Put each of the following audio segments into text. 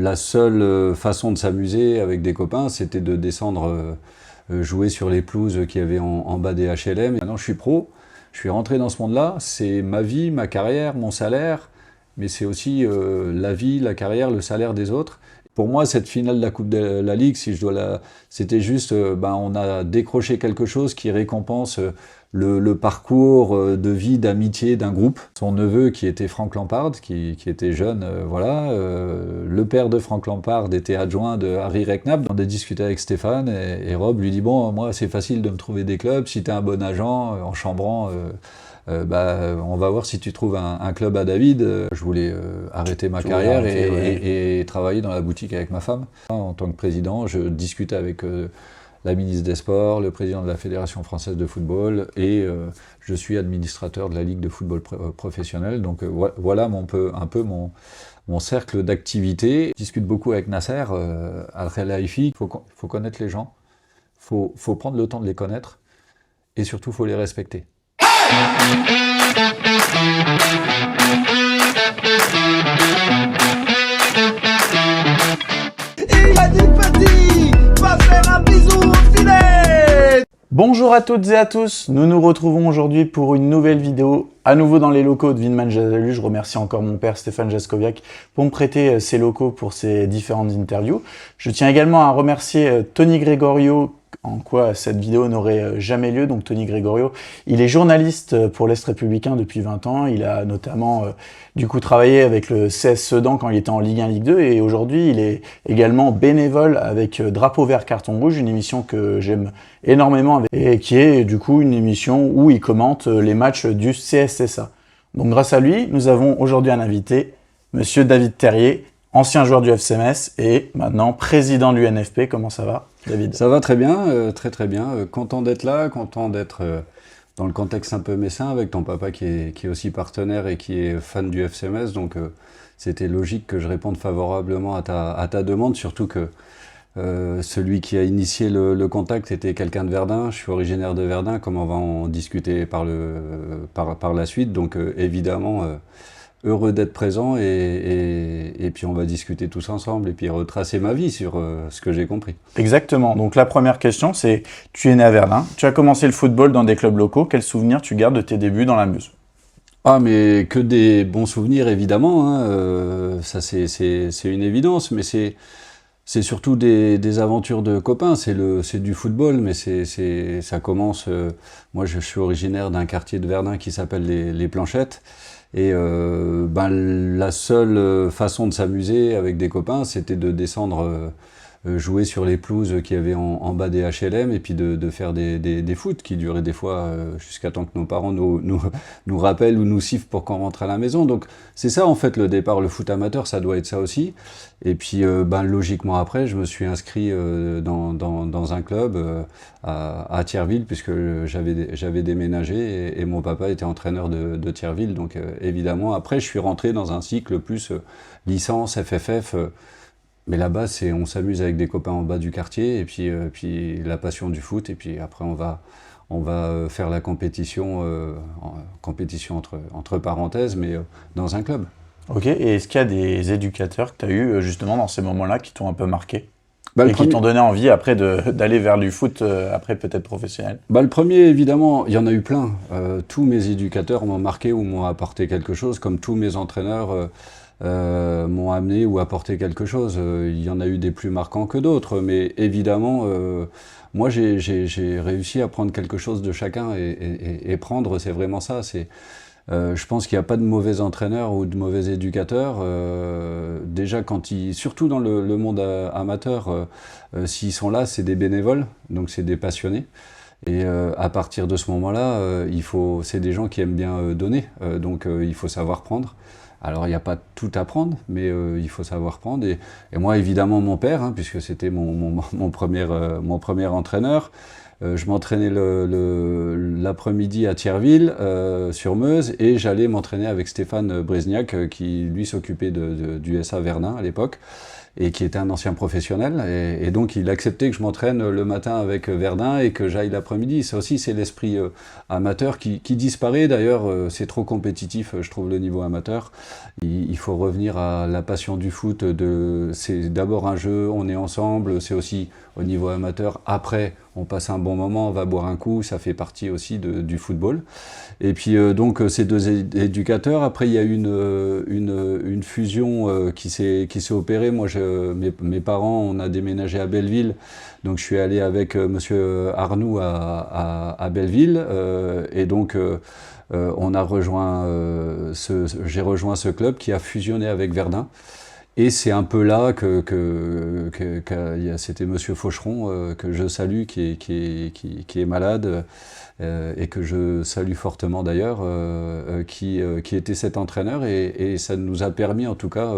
la seule façon de s'amuser avec des copains, c'était de descendre jouer sur les pelouses qu'il y avait en bas des HLM. Maintenant, je suis pro, je suis rentré dans ce monde-là, c'est ma vie, ma carrière, mon salaire, mais c'est aussi la vie, la carrière, le salaire des autres. Pour moi, cette finale de la Coupe de la Ligue, si je dois c'était juste, on a décroché quelque chose qui récompense le parcours de vie, d'amitié d'un groupe. Son neveu, qui était Frank Lampard, qui était jeune, le père de Frank Lampard était adjoint de Harry Redknapp. On a discuté avec Stéphane et Rob lui dit « Bon, moi, c'est facile de me trouver des clubs. Si tu es un bon agent, en chambrant... on va voir si tu trouves un club à David. Je voulais arrêter ma carrière et travailler dans la boutique avec ma femme. En tant que président, je discutais avec la ministre des Sports, le président de la Fédération française de football et je suis administrateur de la Ligue de football professionnel. Donc voilà un peu mon cercle d'activité. Je discute beaucoup avec Nasser Al-Khelaifi. Il faut connaître les gens, il faut prendre le temps de les connaître et surtout il faut les respecter. Il m'a dit petit, va faire un bisou au filet. Bonjour à toutes et à tous, nous nous retrouvons aujourd'hui pour une nouvelle vidéo, à nouveau dans les locaux de Windman Jazalu. Je remercie encore mon père Stéphane Jaskoviak pour me prêter ses locaux pour ces différentes interviews. Je tiens également à remercier Tony Gregorio, en quoi cette vidéo n'aurait jamais lieu. Donc Tony Gregorio, il est journaliste pour l'Est républicain depuis 20 ans. Il a notamment du coup travaillé avec le CS Sedan quand il était en Ligue 1, Ligue 2. Et aujourd'hui, il est également bénévole avec Drapeau Vert Carton Rouge, une émission que j'aime énormément et qui est du coup une émission où il commente les matchs du CSSA. Donc grâce à lui, nous avons aujourd'hui un invité, Monsieur David Terrier, ancien joueur du FC Metz et maintenant président de l'UNFP. Comment ça va, David? Ça va très bien, très bien. Content d'être là, content d'être dans le contexte un peu messin avec ton papa qui est aussi partenaire et qui est fan du FC Metz. Donc c'était logique que je réponde favorablement à ta demande, surtout que celui qui a initié le contact était quelqu'un de Verdun. Je suis originaire de Verdun, comme on va en discuter par la suite. Donc évidemment... heureux d'être présent et puis on va discuter tous ensemble et puis retracer ma vie sur ce que j'ai compris. Exactement. Donc la première question, c'est tu es né à Verdun, tu as commencé le football dans des clubs locaux. Quels souvenirs tu gardes de tes débuts dans la Meuse? Ah mais que des bons souvenirs évidemment, hein, ça c'est une évidence, mais c'est surtout des aventures de copains, c'est du football, mais ça commence... moi je suis originaire d'un quartier de Verdun qui s'appelle les Planchettes. Et la seule façon de s'amuser avec des copains, c'était de descendre jouer sur les pelouses qu'il y avait en bas des HLM et puis de faire des foot qui duraient des fois jusqu'à temps que nos parents nous rappellent ou nous sifflent pour qu'on rentre à la maison. Donc c'est ça en fait le départ, le foot amateur, ça doit être ça aussi. Et puis logiquement après, je me suis inscrit dans un club à Thierville puisque j'avais déménagé et mon papa était entraîneur de Thierville. Donc évidemment, après je suis rentré dans un cycle plus licence, FFF. Mais là-bas, on s'amuse avec des copains en bas du quartier, et puis la passion du foot, et puis après on va faire la compétition, compétition entre parenthèses, mais dans un club. Ok, et est-ce qu'il y a des éducateurs que tu as eu justement dans ces moments-là qui t'ont un peu marqué et qui t'ont donné envie après d'aller vers du foot, après peut-être professionnel? Le premier, évidemment, il y en a eu plein. Tous mes éducateurs m'ont marqué ou m'ont apporté quelque chose, comme tous mes entraîneurs m'ont amené ou apporté quelque chose. Il y en a eu des plus marquants que d'autres, mais évidemment, moi j'ai réussi à prendre quelque chose de chacun et prendre, c'est vraiment ça. Je pense qu'il n'y a pas de mauvais entraîneurs ou de mauvais éducateurs. Déjà, surtout dans le monde amateur, s'ils sont là, c'est des bénévoles, donc c'est des passionnés. Et à partir de ce moment-là, c'est des gens qui aiment bien donner, donc il faut savoir prendre. Alors, il n'y a pas tout à prendre, mais il faut savoir prendre. Et moi, évidemment, mon père, hein, puisque c'était mon premier entraîneur. Je m'entraînais l'après-midi à Thierville, sur Meuse, et j'allais m'entraîner avec Stéphane Brezniak, qui, lui, s'occupait du SA Verdun à l'époque. et qui était un ancien professionnel. Et donc, il acceptait que je m'entraîne le matin avec Verdun et que j'aille l'après-midi. Ça aussi, c'est l'esprit amateur qui disparaît. D'ailleurs, c'est trop compétitif, je trouve, le niveau amateur. Il faut revenir à la passion du foot. C'est d'abord un jeu, on est ensemble. C'est aussi au niveau amateur. Après, on passe un bon moment, on va boire un coup. Ça fait partie aussi du football. Et puis, donc, ces deux éducateurs. Après, il y a eu une fusion qui s'est opérée. Moi, mes parents, on a déménagé à Belleville. Donc, je suis allé avec monsieur Arnoux à Belleville. Et donc, on a rejoint j'ai rejoint ce club qui a fusionné avec Verdun. Et c'est un peu là c'était monsieur Faucheron, que je salue, qui est malade, et que je salue fortement d'ailleurs, qui était cet entraîneur, et ça nous a permis en tout cas,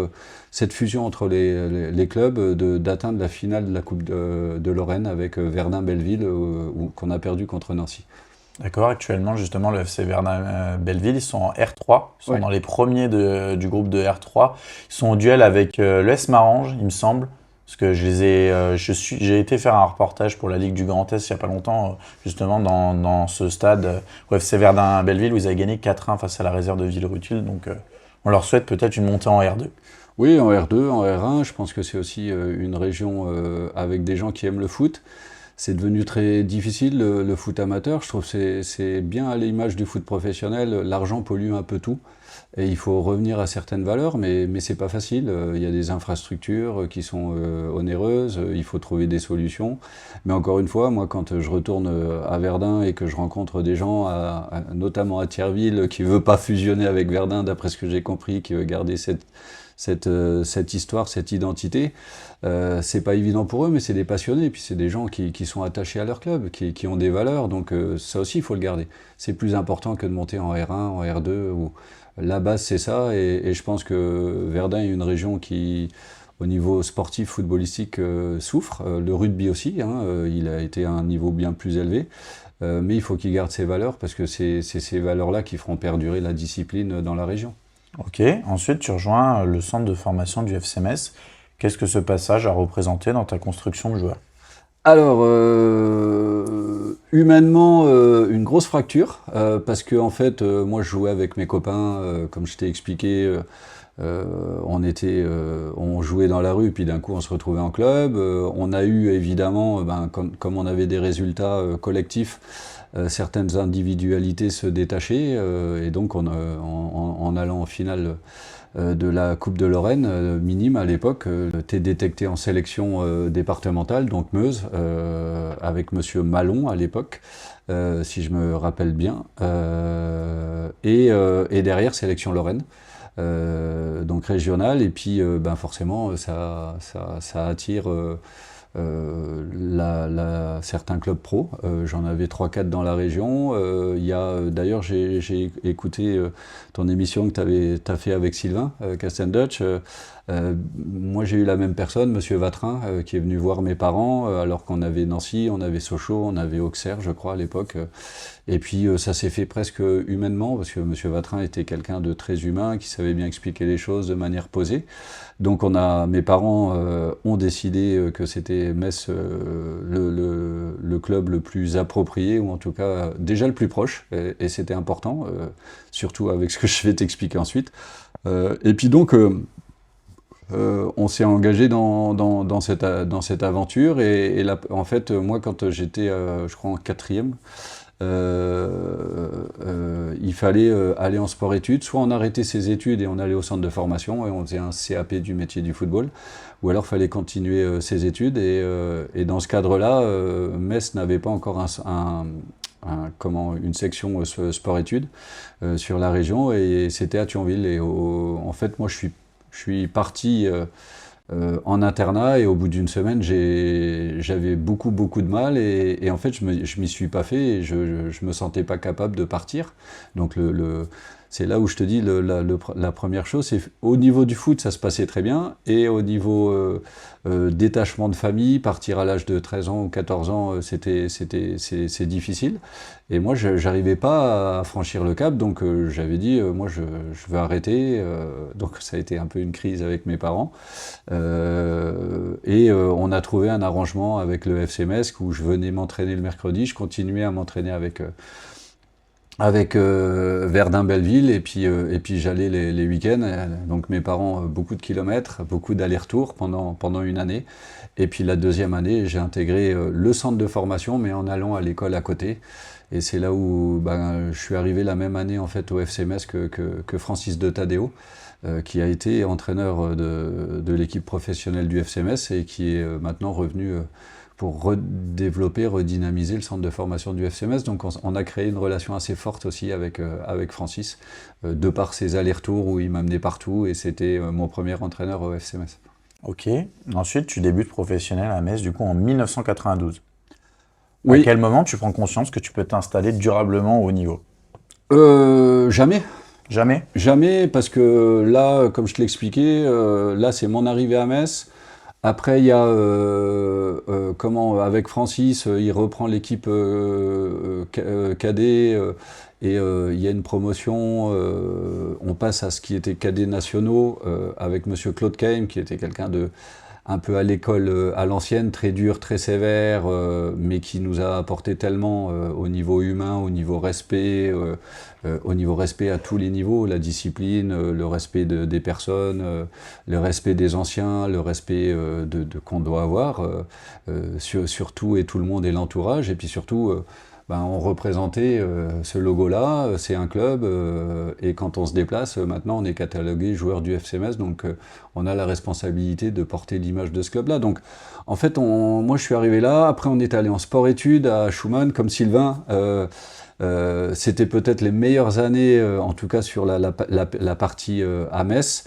cette fusion entre les clubs, d'atteindre la finale de la Coupe de Lorraine avec Verdun-Belleville, qu'on a perdu contre Nancy. D'accord, actuellement justement le FC Verdun-Belleville, ils sont en R3, ils sont dans les premiers du groupe de R3. Ils sont au duel avec l'ES Marange, il me semble, parce que j'ai été faire un reportage pour la Ligue du Grand Est il n'y a pas longtemps, justement dans ce stade au FC Verdun-Belleville où ils avaient gagné 4-1 face à la réserve de Villerutil. Donc on leur souhaite peut-être une montée en R2. Oui, en R2, en R1, je pense que c'est aussi une région avec des gens qui aiment le foot. C'est devenu très difficile, le foot amateur. Je trouve que c'est bien à l'image du foot professionnel. L'argent pollue un peu tout. Et il faut revenir à certaines valeurs, mais c'est pas facile. Il y a des infrastructures qui sont onéreuses. Il faut trouver des solutions. Mais encore une fois, moi, quand je retourne à Verdun et que je rencontre des gens, notamment à Thierville, qui veut pas fusionner avec Verdun, d'après ce que j'ai compris, qui veut garder cette histoire, cette identité, c'est pas évident pour eux, mais c'est des passionnés, et puis c'est des gens qui sont attachés à leur club, qui ont des valeurs, donc ça aussi il faut le garder. C'est plus important que de monter en R1, en R2, où la base c'est ça, et je pense que Verdun est une région qui, au niveau sportif, footballistique, souffre. Le rugby aussi, il a été à un niveau bien plus élevé, mais il faut qu'il garde ses valeurs, parce que c'est ces valeurs-là qui feront perdurer la discipline dans la région. Ok, ensuite tu rejoins le centre de formation du FC Metz. Qu'est-ce que ce passage a représenté dans ta construction de joueur? Alors, humainement, une grosse fracture, parce que en fait, moi je jouais avec mes copains, comme je t'ai expliqué, on jouait dans la rue, puis d'un coup on se retrouvait en club. On a eu évidemment, comme on avait des résultats collectifs, certaines individualités se détachaient, et donc en allant en finale de la Coupe de Lorraine, minime à l'époque, t'es détecté en sélection départementale, donc Meuse, avec monsieur Malon à l'époque, si je me rappelle bien, et derrière sélection Lorraine. Donc régionale, et puis forcément ça attire certains clubs pro. J'en avais 3-4 dans la région. D'ailleurs, j'ai écouté ton émission que t'as fait avec Sylvain Castendutch. Moi, j'ai eu la même personne, monsieur Vatrin, qui est venu voir mes parents, alors qu'on avait Nancy, on avait Sochaux, on avait Auxerre, je crois, à l'époque. Et puis, ça s'est fait presque humainement, parce que monsieur Vatrin était quelqu'un de très humain, qui savait bien expliquer les choses de manière posée. Donc, mes parents ont décidé que c'était Metz le club le plus approprié, ou en tout cas, déjà le plus proche, et c'était important, surtout avec ce que je vais t'expliquer ensuite. Et puis donc, on s'est engagé dans cette aventure, et là, en fait, moi, quand j'étais, je crois, en 4e, il fallait aller en sport-études. Soit on arrêtait ses études et on allait au centre de formation et on faisait un CAP du métier du football, ou alors il fallait continuer ses études, et dans ce cadre-là, Metz n'avait pas encore une section sport-études sur la région, et c'était à Thionville. Et en fait, moi, je suis parti en internat, et au bout d'une semaine, j'avais beaucoup de mal, et en fait, je m'y suis pas fait, et je me sentais pas capable de partir. Donc c'est là où je te dis la première chose, c'est au niveau du foot, ça se passait très bien, et au niveau détachement de famille, partir à l'âge de 13 ans ou 14 ans, c'est difficile. Et moi, je n'arrivais pas à franchir le cap, donc j'avais dit, moi, je veux arrêter. Donc ça a été un peu une crise avec mes parents. On a trouvé un arrangement avec le FC Metz où je venais m'entraîner le mercredi, je continuais à m'entraîner avec Verdun-Belleville, et puis j'allais les week-ends. Donc mes parents, beaucoup de kilomètres, beaucoup d'allers-retours pendant une année. Et puis la deuxième année, j'ai intégré le centre de formation, mais en allant à l'école à côté. Et c'est là où je suis arrivé la même année en fait au FC Metz que Francis de Tadeo, qui a été entraîneur de l'équipe professionnelle du FC Metz et qui est maintenant revenu pour redévelopper, redynamiser le centre de formation du FC Metz. Donc on a créé une relation assez forte aussi avec Francis, de par ses allers-retours où il m'amenait partout, et c'était mon premier entraîneur au FC Metz. Ok, ensuite tu débutes professionnel à Metz du coup en 1992. Oui. À quel moment tu prends conscience que tu peux t'installer durablement au haut niveau? Jamais. Jamais? Jamais, parce que là, comme je te l'expliquais, là c'est mon arrivée à Metz. Après, il y a avec Francis, il reprend l'équipe cadet, et il y a une promotion. On passe à ce qui était cadets nationaux avec Monsieur Claude Keim, qui était quelqu'un de un peu à l'école à l'ancienne, très dur, très sévère, mais qui nous a apporté tellement au niveau humain, au niveau respect à tous les niveaux, la discipline, le respect des personnes, le respect des anciens, le respect qu'on doit avoir sur tout et tout le monde et l'entourage, et puis surtout on représentait ce logo-là, c'est un club, et quand on se déplace, maintenant on est catalogué joueur du FC Metz, donc on a la responsabilité de porter l'image de ce club-là. Donc en fait, moi je suis arrivé là, après on est allé en sport-études à Schumann, comme Sylvain. C'était peut-être les meilleures années, en tout cas sur la partie à Metz,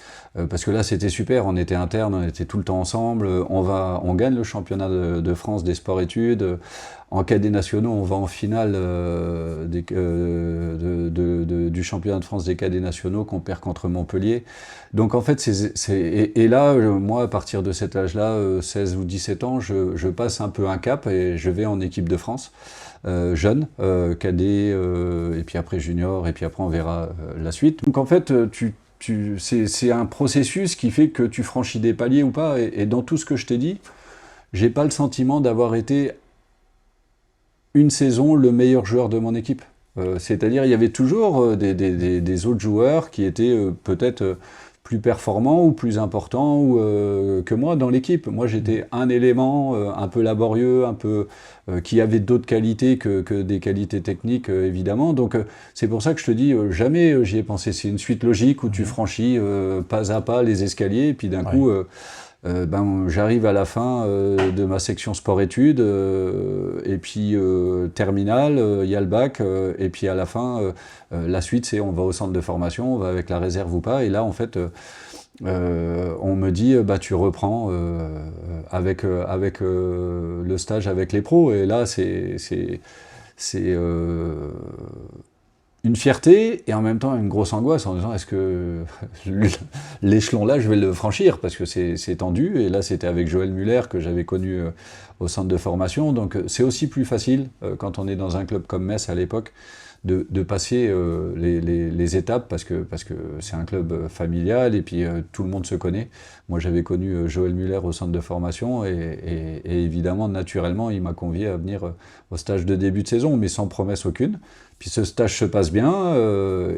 parce que là c'était super, on était internes, on était tout le temps ensemble, on gagne le championnat de France des sports-études, en cadets nationaux on va en finale du championnat de France des cadets nationaux qu'on perd contre Montpellier. Donc en fait, et là, moi à partir de cet âge-là, 16 ou 17 ans, je passe un peu un cap et je vais en équipe de France. Jeune, cadet, et puis après junior, et puis après on verra la suite. Donc en fait, c'est un processus qui fait que tu franchis des paliers ou pas, et dans tout ce que je t'ai dit, j'ai pas le sentiment d'avoir été une saison le meilleur joueur de mon équipe. C'est-à-dire il y avait toujours des autres joueurs qui étaient peut-être plus performants ou plus importants que moi dans l'équipe. Moi j'étais un élément un peu laborieux, un peu qui avait d'autres qualités que des qualités techniques évidemment. Donc c'est pour ça que je te dis, jamais j'y ai pensé. C'est une suite logique où tu franchis pas à pas les escaliers, et puis d'un coup j'arrive à la fin de ma section sport-études, et puis terminale, il y a le bac, et puis à la fin, la suite c'est on va au centre de formation, on va avec la réserve ou pas, et là en fait on me dit tu reprends avec le stage avec les pros, et là c'est une fierté et en même temps une grosse angoisse en disant est-ce que l'échelon là je vais le franchir, parce que c'est tendu, et là c'était avec Joël Muller que j'avais connu au centre de formation, donc c'est aussi plus facile quand on est dans un club comme Metz à l'époque de passer les étapes, parce que c'est un club familial, et puis tout le monde se connaît. Moi j'avais connu Joël Muller au centre de formation, et évidemment naturellement il m'a convié à venir au stage de début de saison, mais sans promesse aucune. Puis ce stage se passe bien,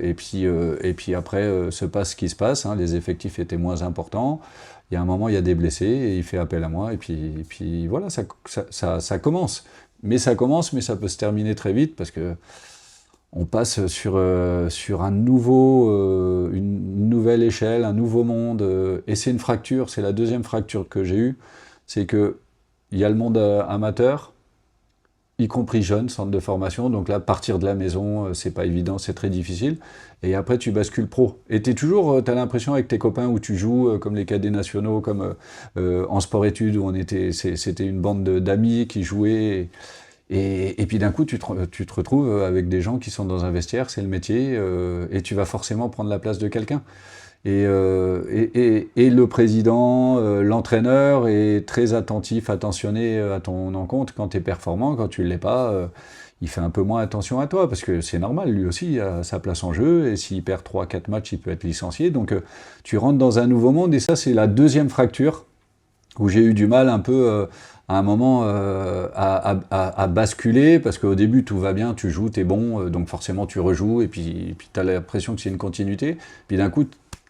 et puis après se passe ce qui se passe, hein, les effectifs étaient moins importants, il y a un moment il y a des blessés, et il fait appel à moi, et puis voilà, ça commence. Mais ça commence, mais ça peut se terminer très vite, parce que on passe sur une nouvelle échelle, un nouveau monde, et c'est une fracture, c'est la deuxième fracture que j'ai eue, c'est que il y a le monde amateur, y compris jeune, centre de formation, donc là, partir de la maison, c'est pas évident, c'est très difficile, et après tu bascules pro. Et t'as l'impression avec tes copains où tu joues, comme les cadets nationaux, comme en sport-études, où c'était une bande d'amis qui jouaient, Et puis d'un coup, tu te retrouves avec des gens qui sont dans un vestiaire, c'est le métier, et tu vas forcément prendre la place de quelqu'un. Et le président, l'entraîneur est très attentionné à ton encontre quand tu es performant. Quand tu ne l'es pas, il fait un peu moins attention à toi, parce que c'est normal, lui aussi a sa place en jeu, et s'il perd 3-4 matchs, il peut être licencié. Donc tu rentres dans un nouveau monde, et ça c'est la deuxième fracture, où j'ai eu du mal un peu à un moment à basculer, parce qu'au début tout va bien, tu joues, t'es bon, donc forcément tu rejoues, et puis tu as l'impression que c'est une continuité, puis d'un coup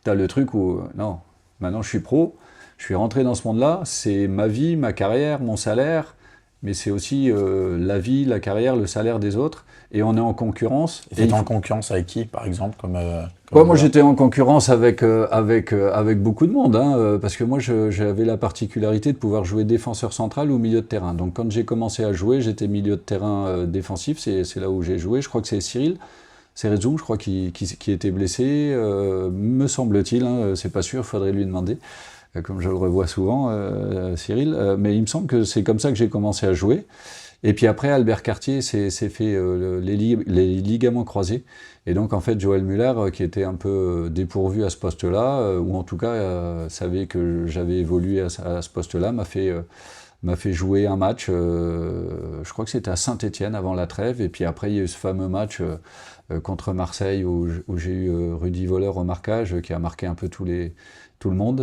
tu as le truc où, non, maintenant je suis pro, je suis rentré dans ce monde-là, c'est ma vie, ma carrière, mon salaire, mais c'est aussi la vie, la carrière, le salaire des autres, et on est en concurrence. Et tu es en concurrence avec qui, par exemple Moi j'étais en concurrence avec beaucoup de monde, hein, parce que moi j'avais la particularité de pouvoir jouer défenseur central ou milieu de terrain. Donc quand j'ai commencé à jouer, j'étais milieu de terrain défensif, c'est là où j'ai joué. Je crois que c'est Cyril Serezzoum, je crois, qui était blessé, me semble-t-il, hein, c'est pas sûr, il faudrait lui demander, comme je le revois souvent, Cyril, mais il me semble que c'est comme ça que j'ai commencé à jouer. Et puis après, Albert Cartier s'est fait les ligaments croisés. Et donc, en fait, Joël Muller, qui était un peu dépourvu à ce poste-là, ou en tout cas savait que j'avais évolué à ce poste-là, m'a fait jouer un match, je crois que c'était à Saint-Étienne avant la trêve, et puis après il y a eu ce fameux match contre Marseille où j'ai eu Rudy Voller au marquage, qui a marqué un peu tout le monde,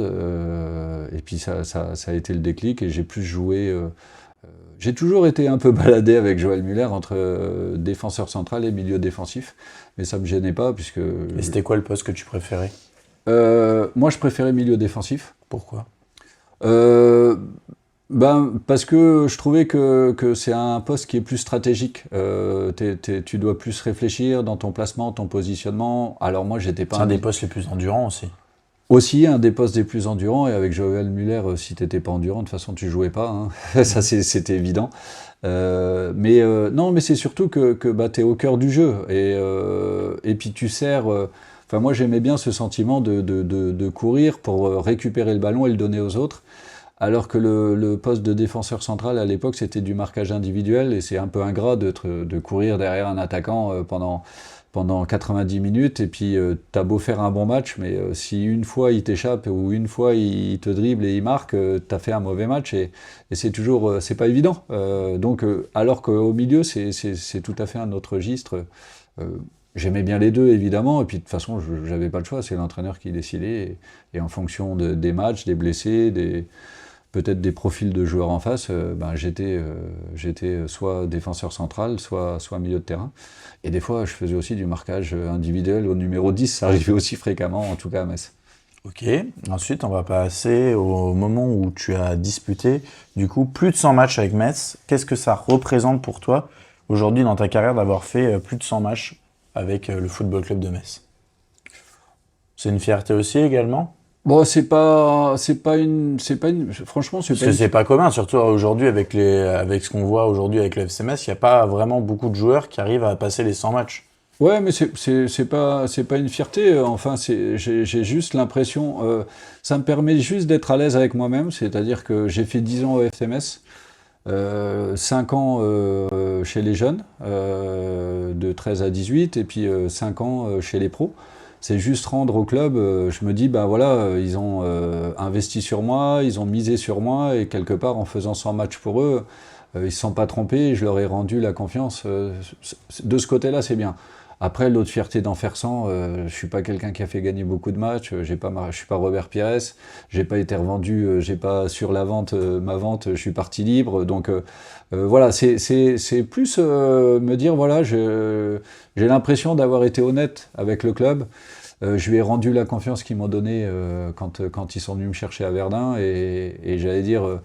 et puis ça a été le déclic, et j'ai plus joué... j'ai toujours été un peu baladé avec Joël Muller entre défenseur central et milieu défensif, mais ça me gênait pas, puisque... Et c'était quoi le poste que tu préférais ? Moi je préférais milieu défensif. Pourquoi ? Parce que je trouvais que c'est un poste qui est plus stratégique. Tu dois plus réfléchir dans ton placement, ton positionnement. Alors moi, j'étais pas... C'est un des postes les plus endurants aussi. Aussi, un des postes les plus endurants. Et avec Joël Muller, si t'étais pas endurant, de toute façon, tu jouais pas. Hein. Ça, c'était évident. Non, mais c'est surtout que t'es au cœur du jeu. Et puis tu sers... Enfin, moi, j'aimais bien ce sentiment de courir pour récupérer le ballon et le donner aux autres. Alors que le poste de défenseur central à l'époque c'était du marquage individuel, et c'est un peu ingrat de courir derrière un attaquant pendant 90 minutes, et puis t'as beau faire un bon match, mais si une fois il t'échappe ou une fois il te dribble et il marque, t'as fait un mauvais match, et c'est toujours, c'est pas évident. Alors qu'au milieu c'est tout à fait un autre registre. J'aimais bien les deux, évidemment, et puis de toute façon, j'avais pas le choix, c'est l'entraîneur qui décidait, et en fonction des matchs, des blessés, peut-être des profils de joueurs en face, j'étais soit défenseur central, soit milieu de terrain. Et des fois, je faisais aussi du marquage individuel au numéro 10, ça arrivait aussi fréquemment, en tout cas à Metz. Ok, ensuite on va passer au moment où tu as disputé, du coup, plus de 100 matchs avec Metz. Qu'est-ce que ça représente pour toi, aujourd'hui, dans ta carrière, d'avoir fait plus de 100 matchs avec le Football Club de Metz? C'est une fierté aussi également? Bon, franchement, c'est pas Parce que c'est pas commun, surtout aujourd'hui avec ce qu'on voit aujourd'hui avec le FC Metz, il n'y a pas vraiment beaucoup de joueurs qui arrivent à passer les 100 matchs. Ouais, mais c'est pas une fierté. Enfin, j'ai juste l'impression, ça me permet juste d'être à l'aise avec moi-même. C'est-à-dire que j'ai fait 10 ans au FC Metz, 5 ans chez les jeunes, de 13 à 18, et puis 5 ans chez les pros. C'est juste rendre au club, je me dis, ils ont investi sur moi, ils ont misé sur moi, et quelque part, en faisant 100 matchs pour eux, ils ne se sont pas trompés, et je leur ai rendu la confiance. De ce côté-là, c'est bien. Après, l'autre fierté d'en faire 100, je ne suis pas quelqu'un qui a fait gagner beaucoup de matchs, je ne suis pas Robert Pires, je n'ai pas été revendu, j'ai pas sur la vente, ma vente, je suis parti libre. Donc voilà, c'est plus me dire, voilà, j'ai l'impression d'avoir été honnête avec le club. Je lui ai rendu la confiance qu'ils m'ont donnée quand ils sont venus me chercher à Verdun, et j'allais dire,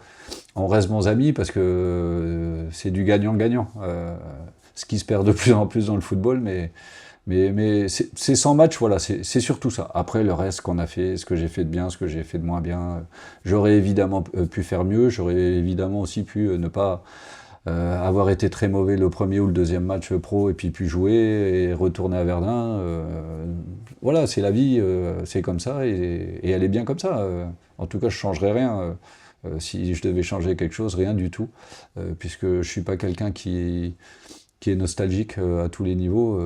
on reste bons amis parce que c'est du gagnant-gagnant. Ce qui se perd de plus en plus dans le football, mais c'est 100 matchs, voilà, c'est surtout ça. Après, le reste qu'on a fait, ce que j'ai fait de bien, ce que j'ai fait de moins bien, j'aurais évidemment pu faire mieux, j'aurais évidemment aussi pu ne pas avoir été très mauvais le premier ou le deuxième match pro, et puis jouer et retourner à Verdun. Voilà, c'est la vie, c'est comme ça, et elle est bien comme ça. En tout cas, je ne changerai rien. Si je devais changer quelque chose, rien du tout, puisque je suis pas quelqu'un qui est nostalgique à tous les niveaux,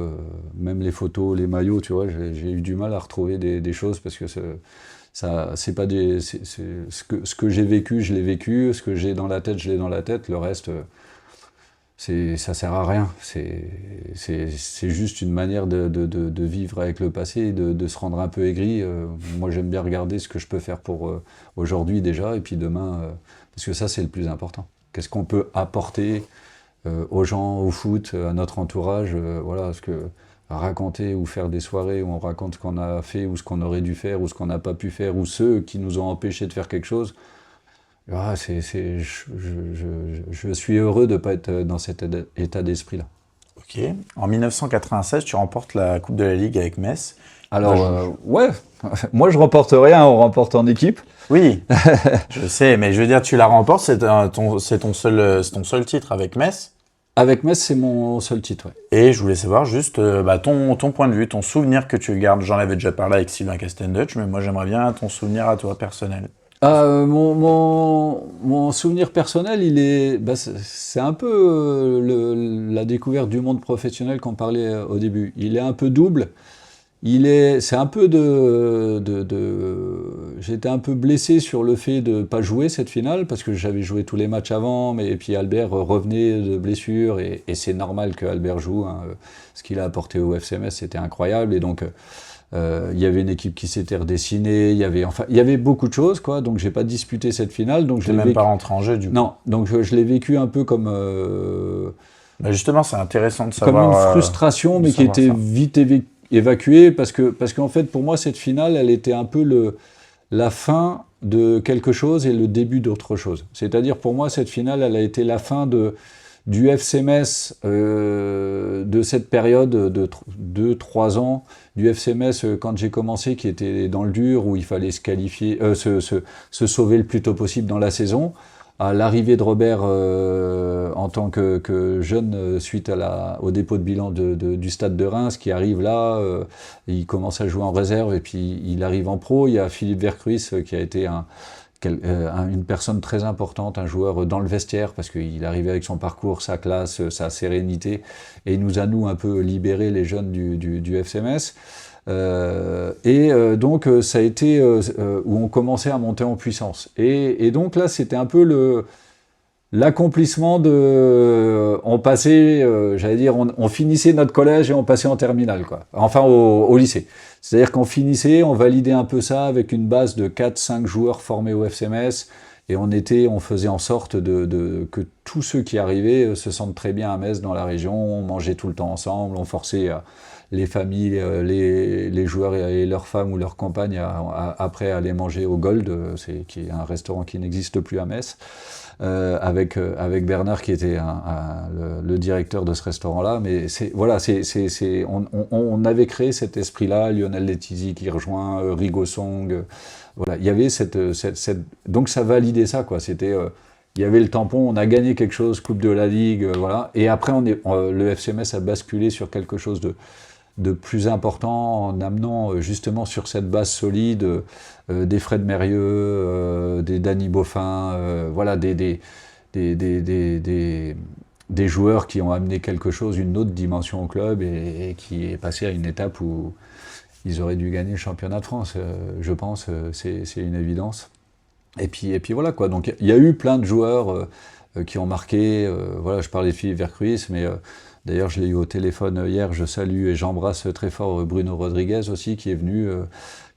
même les photos, les maillots, tu vois, j'ai eu du mal à retrouver des choses parce que c'est pas ce que j'ai vécu, je l'ai vécu, ce que j'ai dans la tête, je l'ai dans la tête, le reste, ça sert à rien. C'est juste une manière de vivre avec le passé, et de se rendre un peu aigri. Moi, j'aime bien regarder ce que je peux faire pour aujourd'hui déjà, et puis demain, parce que ça, c'est le plus important. Qu'est-ce qu'on peut apporter aux gens, au foot, à notre entourage, voilà, parce que raconter ou faire des soirées où on raconte ce qu'on a fait, ou ce qu'on aurait dû faire, ou ce qu'on n'a pas pu faire, ou ceux qui nous ont empêchés de faire quelque chose, ah, je suis heureux de ne pas être dans cet état d'esprit-là. Ok. En 1996, tu remportes la Coupe de la Ligue avec Metz. Alors, ouais, moi je remporte rien, on remporte en équipe. Oui, je sais, mais je veux dire, tu la remportes, c'est ton seul titre avec Metz. Avec Metz, c'est mon seul titre, ouais. Et je voulais savoir juste ton point de vue, ton souvenir que tu gardes. J'en avais déjà parlé avec Sylvain Castendutch, mais moi j'aimerais bien ton souvenir à toi personnel. Mon souvenir personnel, c'est un peu la découverte du monde professionnel qu'on parlait au début. Il est un peu double. C'est un peu j'étais un peu blessé sur le fait de pas jouer cette finale parce que j'avais joué tous les matchs avant, et puis Albert revenait de blessure et c'est normal que Albert joue. Hein. Ce qu'il a apporté au FC Metz, c'était incroyable, et donc il y avait une équipe qui s'était redessinée. Il y avait beaucoup de choses, quoi. Donc j'ai pas disputé cette finale. Donc je l'ai même pas rentré en jeu du coup. Non, donc je l'ai vécu un peu comme. Justement, c'est intéressant de savoir. Comme une frustration, mais qui était vite évacuée parce qu'en fait, pour moi, cette finale, elle était un peu la fin de quelque chose et le début d'autre chose. C'est-à-dire, pour moi, cette finale, elle a été la fin du FC Metz, de cette période de 2-3 ans, du FC Metz quand j'ai commencé, qui était dans le dur, où il fallait se qualifier, se sauver le plus tôt possible dans la saison, à l'arrivée de Robert en tant que jeune suite au dépôt de bilan du Stade de Reims, qui arrive là, il commence à jouer en réserve et puis il arrive en pro. Il y a Philippe Vercruis qui a été une personne très importante, un joueur dans le vestiaire, parce qu'il arrivait avec son parcours, sa classe, sa sérénité, et il nous a un peu libéré les jeunes du FC Metz. Donc ça a été où on commençait à monter en puissance. Et donc là, c'était un peu l'accomplissement on passait, on finissait notre collège et on passait en terminale, quoi. Enfin au lycée. C'est-à-dire qu'on finissait, on validait un peu ça avec une base de 4-5 joueurs formés au FC Metz, et on faisait en sorte que tous ceux qui arrivaient se sentent très bien à Metz, dans la région. On mangeait tout le temps ensemble, on forçait les familles, les joueurs et leurs femmes ou leurs compagnes après à aller manger au Gold, qui est un restaurant qui n'existe plus à Metz, avec Bernard qui était le directeur de ce restaurant-là. Mais on avait créé cet esprit-là, Lionel Letizy qui rejoint, Rigo Song, voilà, il y avait donc ça validait ça, quoi. C'était il y avait le tampon, on a gagné quelque chose, Coupe de la Ligue, voilà. Et après le FC Metz a basculé sur quelque chose de plus important, en amenant justement sur cette base solide des Fred Mérieux, des Danny Boffin, voilà, des joueurs qui ont amené quelque chose, une autre dimension au club, et qui est passé à une étape où ils auraient dû gagner le championnat de France, je pense, c'est une évidence. Et puis voilà, quoi. Donc il y a eu plein de joueurs qui ont marqué, voilà, je parlais de Philippe Vercruis, mais d'ailleurs, je l'ai eu au téléphone hier, je salue et j'embrasse très fort Bruno Rodriguez aussi, qui est venu,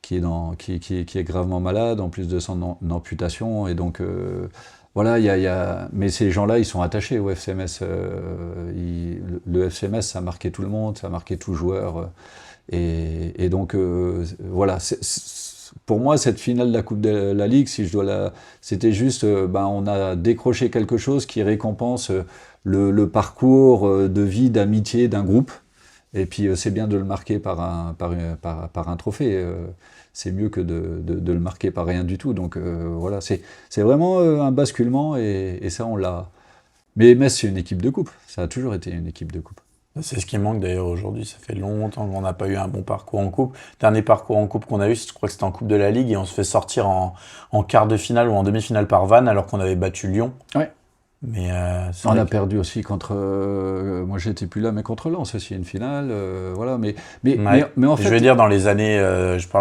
qui est gravement malade, en plus de son amputation. Et donc, voilà, mais ces gens-là, ils sont attachés au FC Metz. Le FC Metz, ça a marqué tout le monde, ça a marqué tout joueur. Et donc, voilà, pour moi, cette finale de la Coupe de la Ligue, c'était juste, on a décroché quelque chose qui récompense le parcours de vie, d'amitié d'un groupe. Et puis c'est bien de le marquer par un trophée. C'est mieux que de le marquer par rien du tout. Donc voilà, c'est vraiment un basculement, et ça on l'a. Mais Metz, c'est une équipe de coupe. Ça a toujours été une équipe de coupe. C'est ce qui manque d'ailleurs aujourd'hui. Ça fait longtemps qu'on n'a pas eu un bon parcours en coupe. Dernier parcours en coupe qu'on a eu, je crois que c'était en Coupe de la Ligue et on se fait sortir en quart de finale ou en demi-finale par Vannes alors qu'on avait battu Lyon. Ouais. Mais on a perdu aussi contre. Moi, j'étais plus là, mais contre Lens aussi, une finale. Voilà. Mais en fait. Je veux dire, dans les années.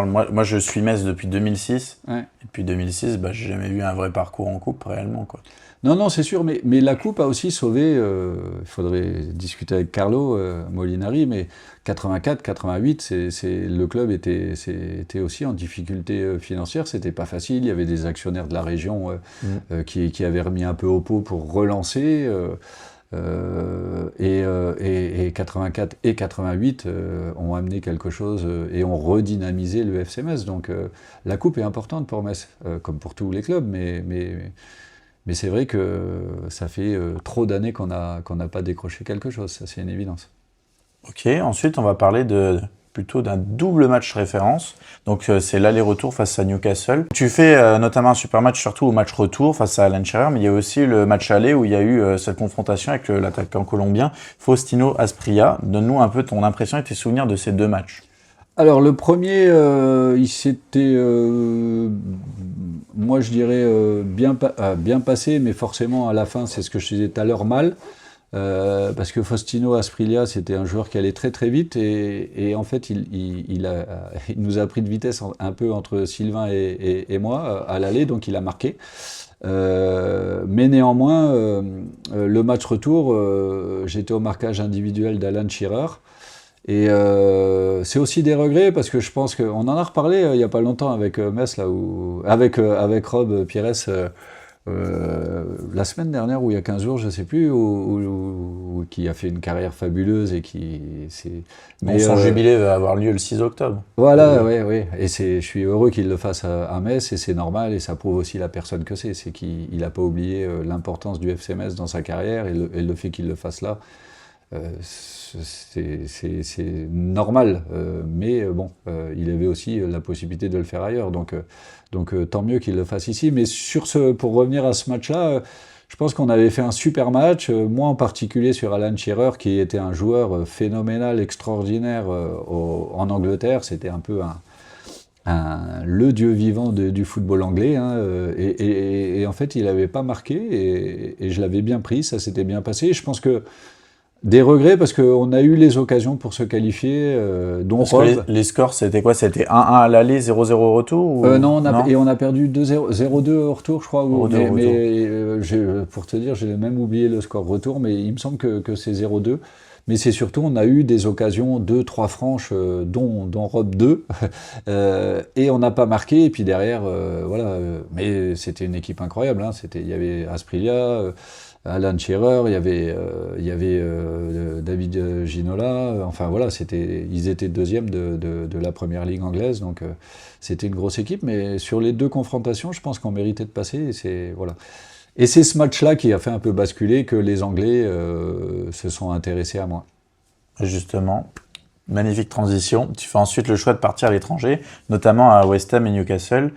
Moi, je suis Metz depuis 2006. Ouais. Et depuis 2006, j'ai jamais eu un vrai parcours en coupe réellement, quoi. Non, c'est sûr, mais la Coupe a aussi sauvé, il faudrait discuter avec Carlo Molinari, mais 84, 88, le club était aussi en difficulté financière, c'était pas facile, il y avait des actionnaires de la région qui avaient remis un peu au pot pour relancer, et 84 et 88 ont amené quelque chose et ont redynamisé le FC Metz, donc la Coupe est importante pour Metz, comme pour tous les clubs, mais c'est vrai que ça fait trop d'années qu'on n'a pas décroché quelque chose, ça c'est une évidence. Ok, ensuite on va parler plutôt d'un double match référence. Donc c'est l'aller-retour face à Newcastle. Tu fais notamment un super match surtout au match retour face à Alan Shearer, mais il y a aussi le match aller où il y a eu cette confrontation avec l'attaquant colombien Faustino Asprilla. Donne-nous un peu ton impression et tes souvenirs de ces deux matchs. Alors le premier, il s'était, moi je dirais, bien passé, mais forcément à la fin, c'est ce que je disais tout à l'heure, mal, parce que Faustino Asprilla, c'était un joueur qui allait très très vite, et en fait, il nous a pris de vitesse un peu entre Sylvain et moi à l'aller, donc il a marqué. Mais néanmoins, le match retour, j'étais au marquage individuel d'Alan Shearer. Et c'est aussi des regrets parce que je pense qu'on en a reparlé il n'y a pas longtemps avec Metz, là, avec Rob Pires, la semaine dernière ou il y a 15 jours, je ne sais plus, qui a fait une carrière fabuleuse et qui... Son jubilé va avoir lieu le 6 octobre. Voilà, oui. Et je suis heureux qu'il le fasse à Metz et c'est normal et ça prouve aussi la personne que c'est. C'est qu'il n'a pas oublié l'importance du FC Metz dans sa carrière et le fait qu'il le fasse là. C'est normal, mais bon, il avait aussi la possibilité de le faire ailleurs, donc tant mieux qu'il le fasse ici. Mais pour revenir à ce match-là, je pense qu'on avait fait un super match, moi en particulier sur Alan Shearer, qui était un joueur phénoménal, extraordinaire en Angleterre, c'était un peu le dieu vivant du football anglais, hein, et en fait il n'avait pas marqué, et je l'avais bien pris, ça s'était bien passé, je pense que des regrets parce qu'on a eu les occasions pour se qualifier, dont Rob. Les scores, c'était quoi? C'était 1-1 à l'aller, 0-0 au retour Non, on a perdu 0-2 au retour, je crois. Pour te dire, j'ai même oublié le score retour, mais il me semble que c'est 0-2. Mais c'est surtout, on a eu des occasions, 2-3 franches, dont Rob 2, et on n'a pas marqué. Et puis derrière, voilà. Mais c'était une équipe incroyable. Hein, il y avait Asprilla, Alan Shearer, il y avait David Ginola, enfin voilà, ils étaient deuxième de la première ligue anglaise, donc c'était une grosse équipe, mais sur les deux confrontations, je pense qu'on méritait de passer, et c'est ce match-là qui a fait un peu basculer que les Anglais se sont intéressés à moi. Justement, magnifique transition, tu fais ensuite le choix de partir à l'étranger, notamment à West Ham et Newcastle.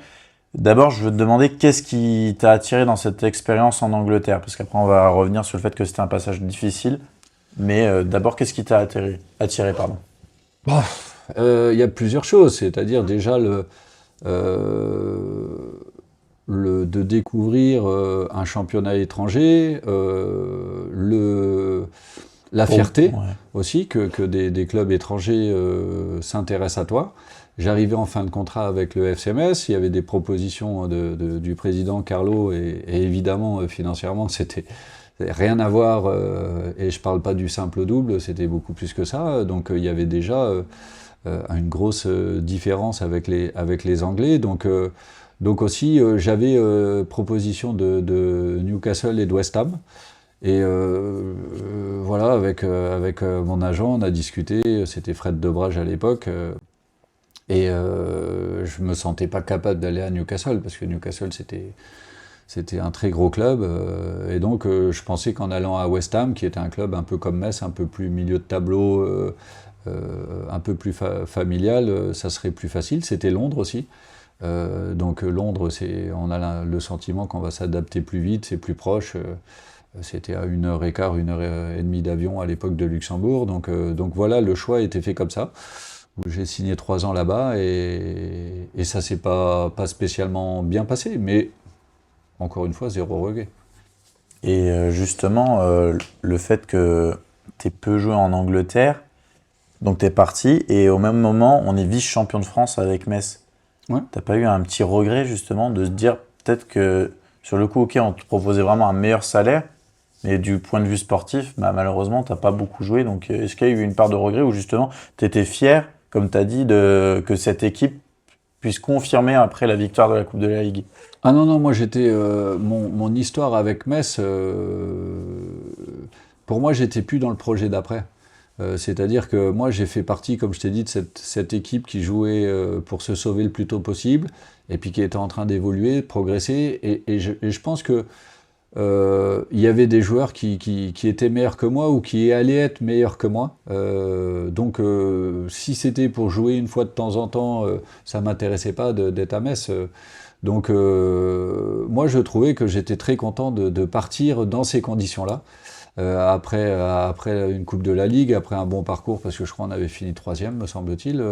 D'abord, je veux te demander qu'est-ce qui t'a attiré dans cette expérience en Angleterre, parce qu'après on va revenir sur le fait que c'était un passage difficile, mais d'abord, qu'est-ce qui t'a attiré, pardon. Il y a plusieurs choses, c'est-à-dire déjà de découvrir un championnat étranger, la fierté aussi que des clubs étrangers s'intéressent à toi. J'arrivais en fin de contrat avec le FC Metz, il y avait des propositions du président Carlo, et évidemment, financièrement, c'était rien à voir, et je parle pas du simple double, c'était beaucoup plus que ça, donc il y avait déjà une grosse différence avec les Anglais, donc aussi j'avais proposition de Newcastle et de West Ham, et voilà, avec mon agent, on a discuté, c'était Fred Debrage à l'époque, et je me sentais pas capable d'aller à Newcastle, parce que Newcastle c'était un très gros club, et donc je pensais qu'en allant à West Ham, qui était un club un peu comme Metz, un peu plus milieu de tableau, un peu plus familial, ça serait plus facile. C'était Londres aussi, donc Londres, on a le sentiment qu'on va s'adapter plus vite, c'est plus proche, C'était à 1h15, 1h30 d'avion à l'époque de Luxembourg. Donc voilà, le choix a été fait comme ça. J'ai signé 3 ans là-bas et ça s'est pas spécialement bien passé. Mais encore une fois, zéro regret. Et justement, le fait que tu aies peu joué en Angleterre, donc tu es parti et au même moment, on est vice-champion de France avec Metz. Ouais. T'as pas eu un petit regret justement de se dire peut-être que sur le coup, ok, on te proposait vraiment un meilleur salaire, mais du point de vue sportif, bah, malheureusement, t'as pas beaucoup joué. Donc est-ce qu'il y a eu une part de regret ou justement tu étais fier, comme tu as dit, que cette équipe puisse confirmer après la victoire de la Coupe de la Ligue? Ah non, moi j'étais. Mon histoire avec Metz, pour moi, j'étais plus dans le projet d'après. C'est-à-dire que moi, j'ai fait partie, comme je t'ai dit, de cette équipe qui jouait pour se sauver le plus tôt possible, et puis qui était en train d'évoluer, de progresser. Et je pense que il y avait des joueurs qui étaient meilleurs que moi ou qui allaient être meilleurs que moi. Donc, si c'était pour jouer une fois de temps en temps, ça m'intéressait pas d'être à Metz. Donc, moi, je trouvais que j'étais très content de partir dans ces conditions-là. Après une Coupe de la Ligue, après un bon parcours, parce que je crois qu'on avait fini 3e, me semble-t-il,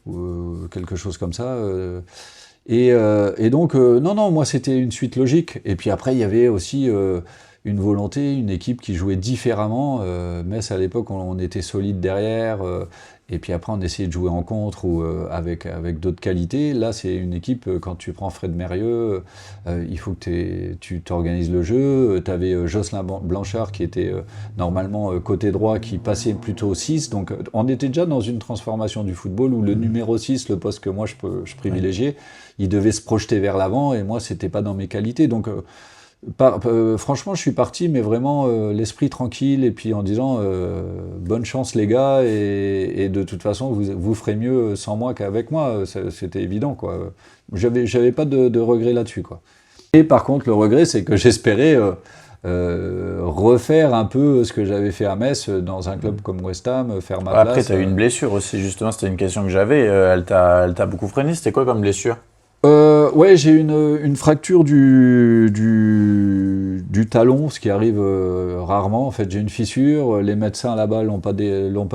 ou quelque chose comme ça. Et donc, non, moi c'était une suite logique. Et puis après, il y avait aussi une volonté, une équipe qui jouait différemment. Metz, à l'époque, on était solide derrière. Et puis après, on essayait de jouer en contre ou avec d'autres qualités. Là, c'est une équipe, quand tu prends Fred Mérieux, il faut que tu t'organises le jeu. Tu avais Jocelyn Blanchard qui était normalement côté droit, qui passait plutôt 6. Donc on était déjà dans une transformation du football où le numéro 6, le poste que moi je privilégiais, il devait se projeter vers l'avant et moi, c'était pas dans mes qualités. Donc franchement, je suis parti, mais vraiment l'esprit tranquille et puis en disant bonne chance les gars et de toute façon vous ferez mieux sans moi qu'avec moi, c'était évident quoi. J'avais pas de regret là-dessus quoi. Et par contre, le regret, c'est que j'espérais refaire un peu ce que j'avais fait à Metz dans un club comme West Ham, faire ma place. Après, tu as eu une blessure aussi, justement, c'était une question que j'avais. Elle t'a beaucoup freiné. C'était quoi comme blessure? Ouais, j'ai une fracture du talon, ce qui arrive rarement. En fait, j'ai une fissure. Les médecins là-bas l'ont pas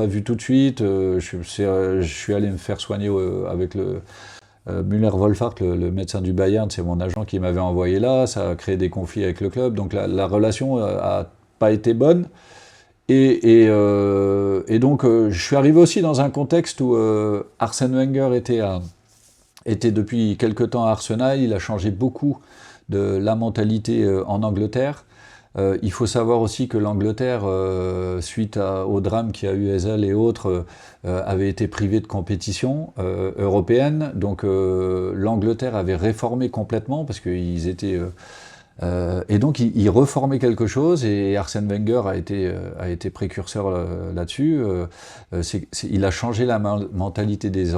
vu tout de suite. Je suis allé me faire soigner avec le Müller-Wohlfahrt, le médecin du Bayern. C'est mon agent qui m'avait envoyé là. Ça a créé des conflits avec le club. Donc la relation a pas été bonne. Et donc, je suis arrivé aussi dans un contexte où Arsène Wenger était depuis quelque temps à Arsenal. Il a changé beaucoup de la mentalité en Angleterre. Il faut savoir aussi que l'Angleterre, suite au drame qu'il y a eu Ezel et autres, avait été privée de compétition européenne. Donc l'Angleterre avait réformé complètement parce qu'ils étaient... et donc il reformait quelque chose et Arsène Wenger a été précurseur là-dessus. Il a changé la mentalité des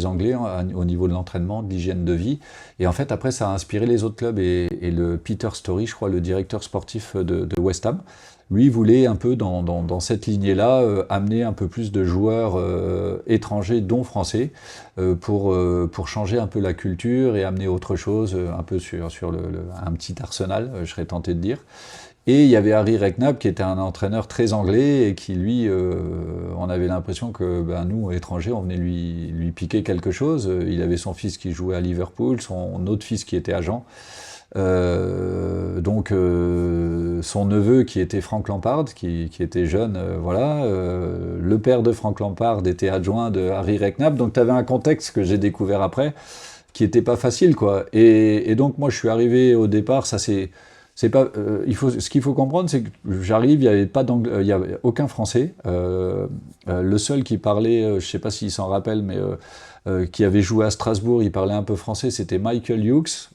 Anglais au niveau de l'entraînement, de l'hygiène de vie. Et en fait, après, ça a inspiré les autres clubs. Et le Peter Story, je crois, le directeur sportif de West Ham, lui voulait un peu dans cette lignée-là amener un peu plus de joueurs étrangers, dont français, pour changer un peu la culture et amener autre chose, un peu sur un petit arsenal, je serais tenté de dire. Et il y avait Harry Redknapp qui était un entraîneur très anglais et qui lui, on avait l'impression que nous, étrangers, on venait lui piquer quelque chose. Il avait son fils qui jouait à Liverpool, son autre fils qui était agent. Donc son neveu qui était Frank Lampard, qui était jeune, voilà. Le père de Frank Lampard était adjoint de Harry Redknapp. Donc tu avais un contexte que j'ai découvert après qui était pas facile quoi. Et donc moi je suis arrivé au départ, ça c'est pas, ce qu'il faut comprendre, c'est que j'arrive, il y avait aucun Français. Le seul qui parlait, je sais pas s'il s'en rappelle, mais qui avait joué à Strasbourg, il parlait un peu français, c'était Michael Hughes,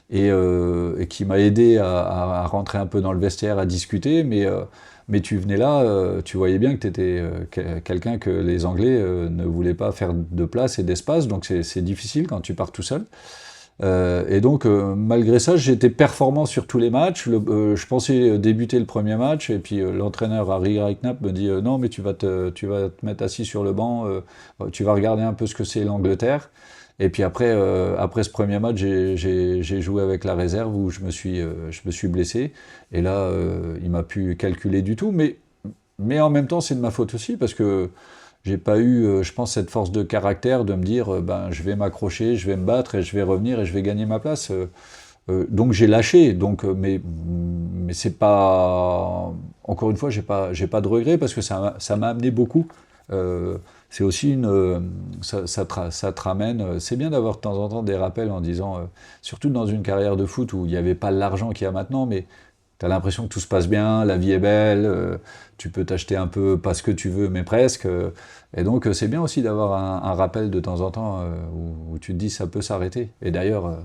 et qui m'a aidé à rentrer un peu dans le vestiaire, à discuter, mais tu venais là, tu voyais bien que tu étais quelqu'un que les Anglais ne voulaient pas faire de place et d'espace, donc c'est difficile quand tu pars tout seul. Et donc, malgré ça, j'étais performant sur tous les matchs. Je pensais débuter le premier match, et puis l'entraîneur Harry Redknapp me dit non, mais tu vas te mettre assis sur le banc, tu vas regarder un peu ce que c'est l'Angleterre. Et puis après ce premier match, j'ai joué avec la réserve où je me suis blessé. Et là, il m'a pu calculer du tout. Mais en même temps, c'est de ma faute aussi parce que j'ai pas eu, je pense, cette force de caractère de me dire, ben, je vais m'accrocher, je vais me battre et je vais revenir et je vais gagner ma place. Donc j'ai lâché. Mais c'est pas. Encore une fois, j'ai pas de regret parce que ça m'a amené beaucoup. C'est aussi ça te ramène. C'est bien d'avoir de temps en temps des rappels en disant, surtout dans une carrière de foot où il n'y avait pas l'argent qu'il y a maintenant, mais tu as l'impression que tout se passe bien, la vie est belle, tu peux t'acheter un peu, pas ce que tu veux, mais presque. Et donc c'est bien aussi d'avoir un rappel de temps en temps où tu te dis ça peut s'arrêter. Et d'ailleurs,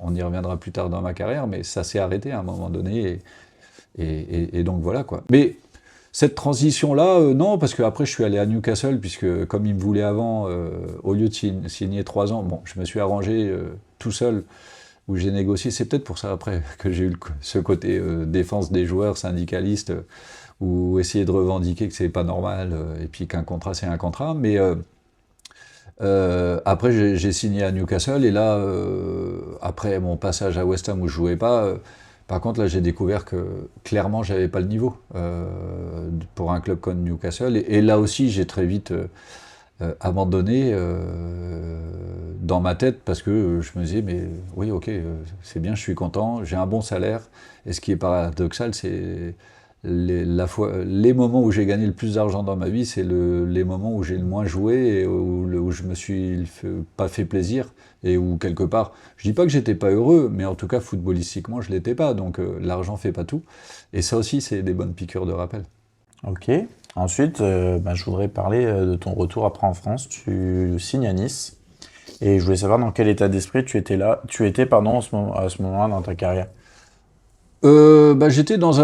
on y reviendra plus tard dans ma carrière, mais ça s'est arrêté à un moment donné. Et donc voilà quoi. Mais cette transition-là, non, parce qu'après je suis allé à Newcastle, puisque comme il me voulait avant, au lieu de signer 3 ans, bon, je me suis arrangé tout seul, où j'ai négocié. C'est peut-être pour ça après que j'ai eu ce côté défense des joueurs, syndicaliste, ou essayer de revendiquer que c'est pas normal, et puis qu'un contrat c'est un contrat. Mais après j'ai signé à Newcastle, et là, après mon passage à West Ham où je jouais pas, par contre là j'ai découvert que clairement j'avais pas le niveau pour un club comme Newcastle, et là aussi j'ai très vite abandonné dans ma tête parce que je me disais mais oui ok c'est bien, je suis content, j'ai un bon salaire, et ce qui est paradoxal c'est les moments où j'ai gagné le plus d'argent dans ma vie, c'est les moments où j'ai le moins joué et où je me suis pas fait plaisir, et où quelque part, je dis pas que j'étais pas heureux, mais en tout cas footballistiquement je l'étais pas, donc l'argent fait pas tout, et ça aussi c'est des bonnes piqûres de rappel. Ok. Ensuite, je voudrais parler de ton retour après en France. Tu signes à Nice. Et je voulais savoir dans quel état d'esprit tu étais à ce moment-là dans ta carrière. J'étais dans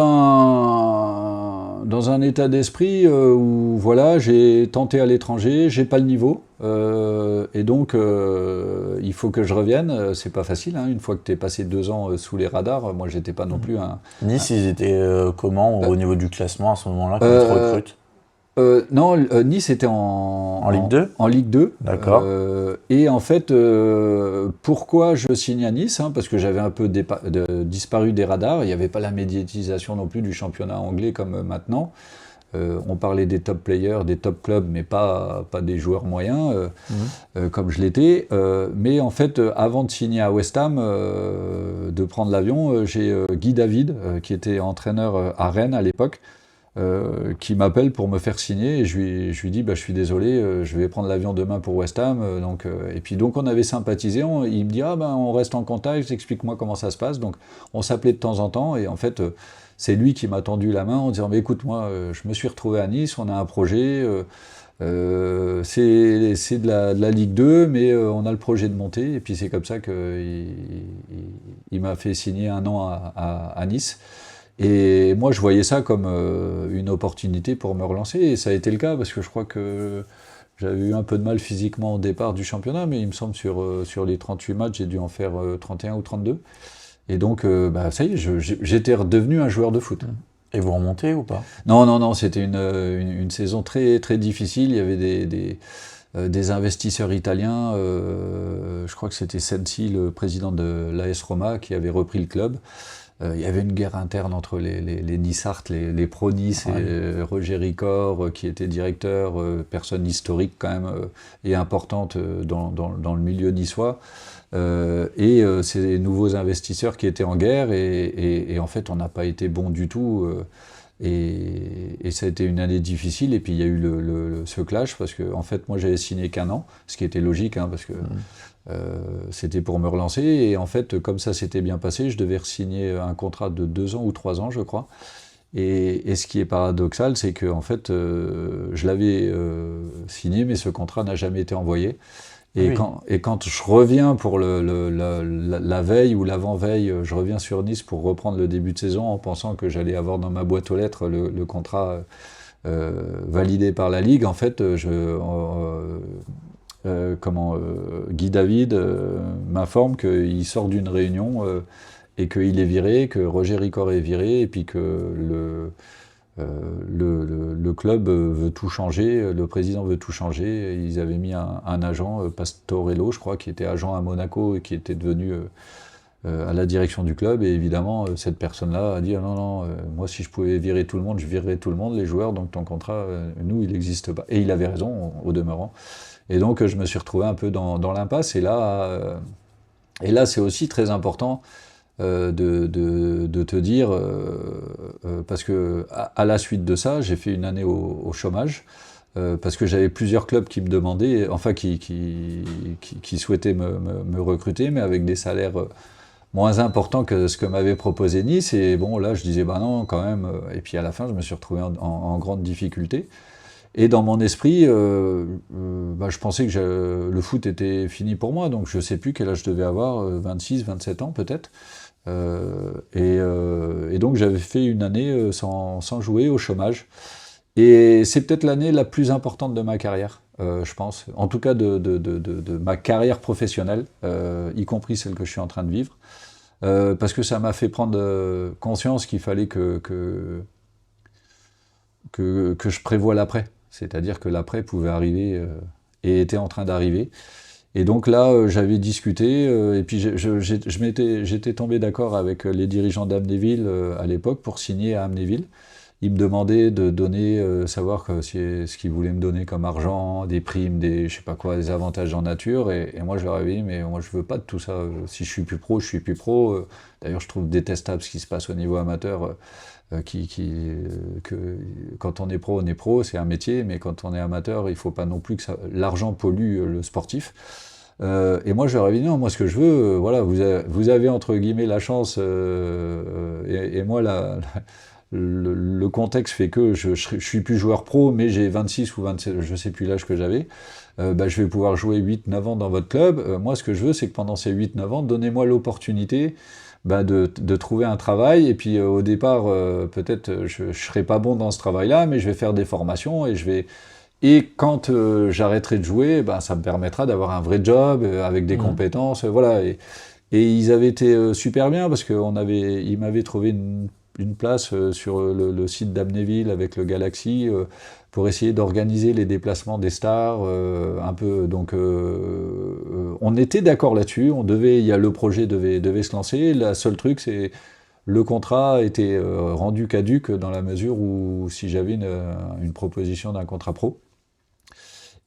un état d'esprit où voilà, j'ai tenté à l'étranger, j'ai pas le niveau, et donc il faut que je revienne. C'est pas facile, hein, une fois que tu es passé 2 ans sous les radars. Moi, j'étais pas non plus un. Nice, ils étaient comment au niveau du classement à ce moment-là quand ils te recrutent? Non, Nice était en Ligue 2 En Ligue 2. D'accord. Et en fait, pourquoi je signe à Nice, hein, parce que j'avais un peu disparu des radars. Il n'y avait pas la médiatisation non plus du championnat anglais comme maintenant. On parlait des top players, des top clubs, mais pas des joueurs moyens, comme je l'étais. Mais en fait, avant de signer à West Ham, de prendre l'avion, j'ai Guy David, qui était entraîneur à Rennes à l'époque, qui m'appelle pour me faire signer, et je lui dis je suis désolé, je vais prendre l'avion demain pour West Ham, et puis donc on avait sympathisé, il me dit on reste en contact, explique-moi comment ça se passe. Donc on s'appelait de temps en temps, et en fait c'est lui qui m'a tendu la main en disant écoute, moi je me suis retrouvé à Nice, on a un projet, c'est de la Ligue 2, mais on a le projet de monter, et puis c'est comme ça qu'il m'a fait signer 1 an à Nice. Et moi, je voyais ça comme une opportunité pour me relancer, et ça a été le cas, parce que je crois que j'avais eu un peu de mal physiquement au départ du championnat, mais il me semble sur les 38 matchs, j'ai dû en faire 31 ou 32. Et donc, ça y est, j'étais redevenu un joueur de foot. Et vous remontez ou pas? Non, c'était une saison très, très difficile. Il y avait des investisseurs italiens, je crois que c'était Sensi, le président de l'AS Roma, qui avait repris le club. Il y avait une guerre interne entre les Nissart, les pro-Nice, et Roger Ricor, qui était directeur, personne historique quand même, et importante dans le milieu niçois, et ces nouveaux investisseurs qui étaient en guerre, et en fait on n'a pas été bon du tout, et ça a été une année difficile, et puis il y a eu ce clash, parce que en fait moi j'avais signé qu'1 an, ce qui était logique, hein, parce que c'était pour me relancer, et en fait comme ça s'était bien passé, je devais re-signer un contrat de 2 ans ou 3 ans je crois, et ce qui est paradoxal, c'est que en fait je l'avais signé, mais ce contrat n'a jamais été envoyé, et quand je reviens pour la veille ou l'avant-veille, je reviens sur Nice pour reprendre le début de saison en pensant que j'allais avoir dans ma boîte aux lettres le contrat validé par la Ligue. En fait Guy David m'informe qu'il sort d'une réunion et qu'il est viré, que Roger Ricor est viré, et puis que Le club veut tout changer, le président veut tout changer. Ils avaient mis un agent, Pastorello, je crois, qui était agent à Monaco et qui était devenu à la direction du club. Et évidemment, cette personne-là a dit ah non, non, moi si je pouvais virer tout le monde, je virerais tout le monde, les joueurs, donc ton contrat, nous, il n'existe pas. Et il avait raison, au demeurant. Et donc, je me suis retrouvé un peu dans l'impasse. Et là, c'est aussi très important. De te dire, parce que à la suite de ça, j'ai fait une année au chômage, parce que j'avais plusieurs clubs qui me demandaient, enfin qui souhaitaient me recruter, mais avec des salaires moins importants que ce que m'avait proposé Nice, et bon là je disais bah non quand même, et puis à la fin je me suis retrouvé en grande difficulté. Et dans mon esprit, bah, je pensais que le foot était fini pour moi, donc je ne sais plus quel âge je devais avoir, 26, 27 ans peut-être. Et donc j'avais fait une année sans jouer, au chômage. Et c'est peut-être l'année la plus importante de ma carrière, je pense. En tout cas de ma carrière professionnelle, y compris celle que je suis en train de vivre. Parce que ça m'a fait prendre conscience qu'il fallait que je prévoie l'après. C'est-à-dire que l'après pouvait arriver et était en train d'arriver. Et donc là, j'avais discuté, et puis j'étais tombé d'accord avec les dirigeants d'Amnéville à l'époque pour signer à Amnéville. Ils me demandaient de donner, savoir ce qu'ils voulaient me donner comme argent, des primes, je sais pas quoi, des avantages en nature. Et moi, je leur avais dit, mais moi, je veux pas de tout ça. Si je suis plus pro, je suis plus pro. D'ailleurs, je trouve détestable ce qui se passe au niveau amateur. Quand on est pro, c'est un métier, mais quand on est amateur, il ne faut pas non plus que l'argent pollue le sportif. Et moi, je leur ai dit non, moi ce que je veux, voilà, vous avez entre guillemets la chance, et moi le contexte fait que je suis plus joueur pro, mais j'ai 26 ou 27, je ne sais plus l'âge que j'avais, bah, je vais pouvoir jouer 8-9 ans dans votre club. Moi, ce que je veux, c'est que pendant ces 8-9 ans, donnez-moi l'opportunité de trouver un travail, et puis au départ, peut-être je ne serai pas bon dans ce travail-là, mais je vais faire des formations, et quand j'arrêterai de jouer, ça me permettra d'avoir un vrai job, avec des compétences, voilà. Et ils avaient été super bien, parce qu'ils m'avaient trouvé une place sur le site d'Amnéville avec le Galaxy, pour essayer d'organiser les déplacements des stars, un peu. Donc, on était d'accord là-dessus. Le projet devait se lancer. Le seul truc, c'est le contrat était rendu caduc dans la mesure où si j'avais une proposition d'un contrat pro.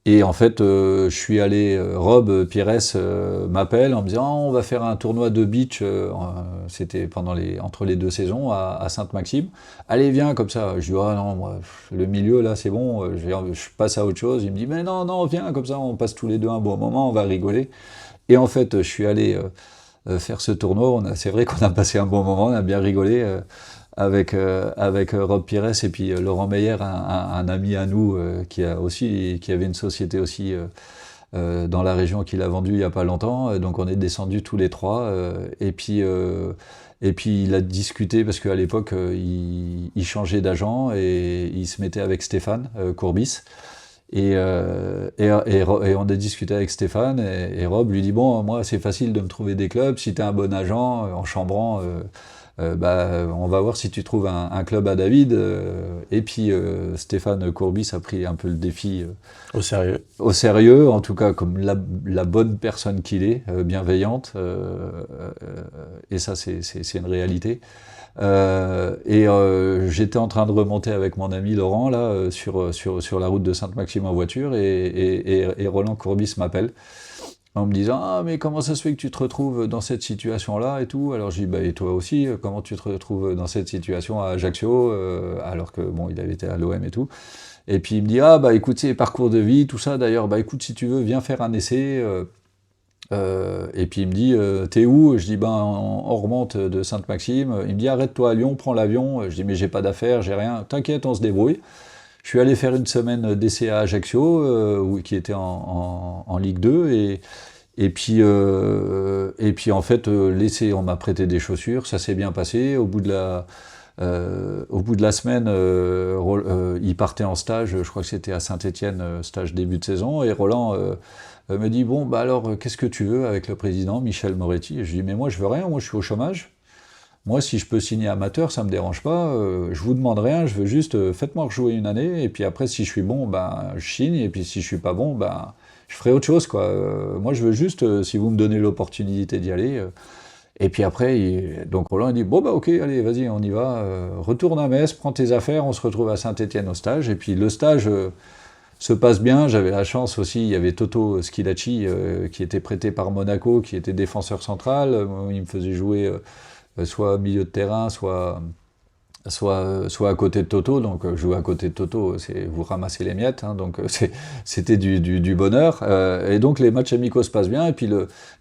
Et en fait, je suis allé, Rob Pires m'appelle en me disant on va faire un tournoi de beach, c'était entre les deux saisons à Sainte-Maxime. Allez, viens, comme ça. Je dis ah non, moi, le milieu là c'est bon, je passe à autre chose. Il me dit mais non, viens, comme ça on passe tous les deux un bon moment, on va rigoler. Et en fait, je suis allé faire ce tournoi. C'est vrai qu'on a passé un bon moment, on a bien rigolé. Avec Rob Pires et puis Laurent Meyer, un ami à nous qui avait une société aussi dans la région qu'il a vendue il n'y a pas longtemps. Donc on est descendus tous les trois, et puis il a discuté parce qu'à l'époque il changeait d'agent et il se mettait avec Stéphane Courbis. Et on a discuté avec Stéphane, et Rob lui dit bon, moi c'est facile de me trouver des clubs, si tu es un bon agent en chambrant, on va voir si tu trouves un club à David. Et puis Stéphane Courbis a pris un peu le défi au sérieux, en tout cas comme la bonne personne qu'il est, bienveillante, et ça c'est une réalité. J'étais en train de remonter avec mon ami Laurent là sur la route de Sainte-Maxime en voiture, et Roland Courbis m'appelle en me disant ah mais comment ça se fait que tu te retrouves dans cette situation là et tout. Alors je dis bah et toi aussi, comment tu te retrouves dans cette situation à Ajaccio, alors que bon il avait été à l'OM et tout. Et puis il me dit ah bah écoute, c'est parcours de vie tout ça, d'ailleurs bah écoute, si tu veux viens faire un essai. Et puis il me dit t'es où? Je dis ben on remonte de Sainte-Maxime. Il me dit arrête-toi à Lyon, prends l'avion. Je dis mais j'ai pas d'affaires, j'ai rien, t'inquiète, on se débrouille. Je suis allé faire une semaine d'essai à Ajaccio, qui était en Ligue 2, et puis en fait l'essai, on m'a prêté des chaussures, ça s'est bien passé. Au bout de la semaine, il partait en stage, je crois que c'était à Saint-Étienne, stage début de saison, et Roland me dit bon bah alors qu'est-ce que tu veux avec le président Michel Moretti? Et je dis mais moi je veux rien, moi je suis au chômage. Moi, si je peux signer amateur, ça me dérange pas. Je vous demande rien, je veux juste faites-moi rejouer une année. Et puis après, si je suis bon, ben je signe. Et puis si je suis pas bon, ben je ferai autre chose, quoi. Moi, je veux juste, si vous me donnez l'opportunité d'y aller. Et puis après, donc Roland il dit bon bah ok, allez, vas-y, on y va. Retourne à Metz, prends tes affaires, on se retrouve à Saint-Étienne au stage. Et puis le stage se passe bien. J'avais la chance aussi, il y avait Toto Schilacci qui était prêté par Monaco, qui était défenseur central. Il me faisait jouer soit milieu de terrain, soit à côté de Toto. Donc jouer à côté de Toto, c'est vous ramasser les miettes. Hein, donc c'était du bonheur. Et donc les matchs amicaux se passent bien. Et puis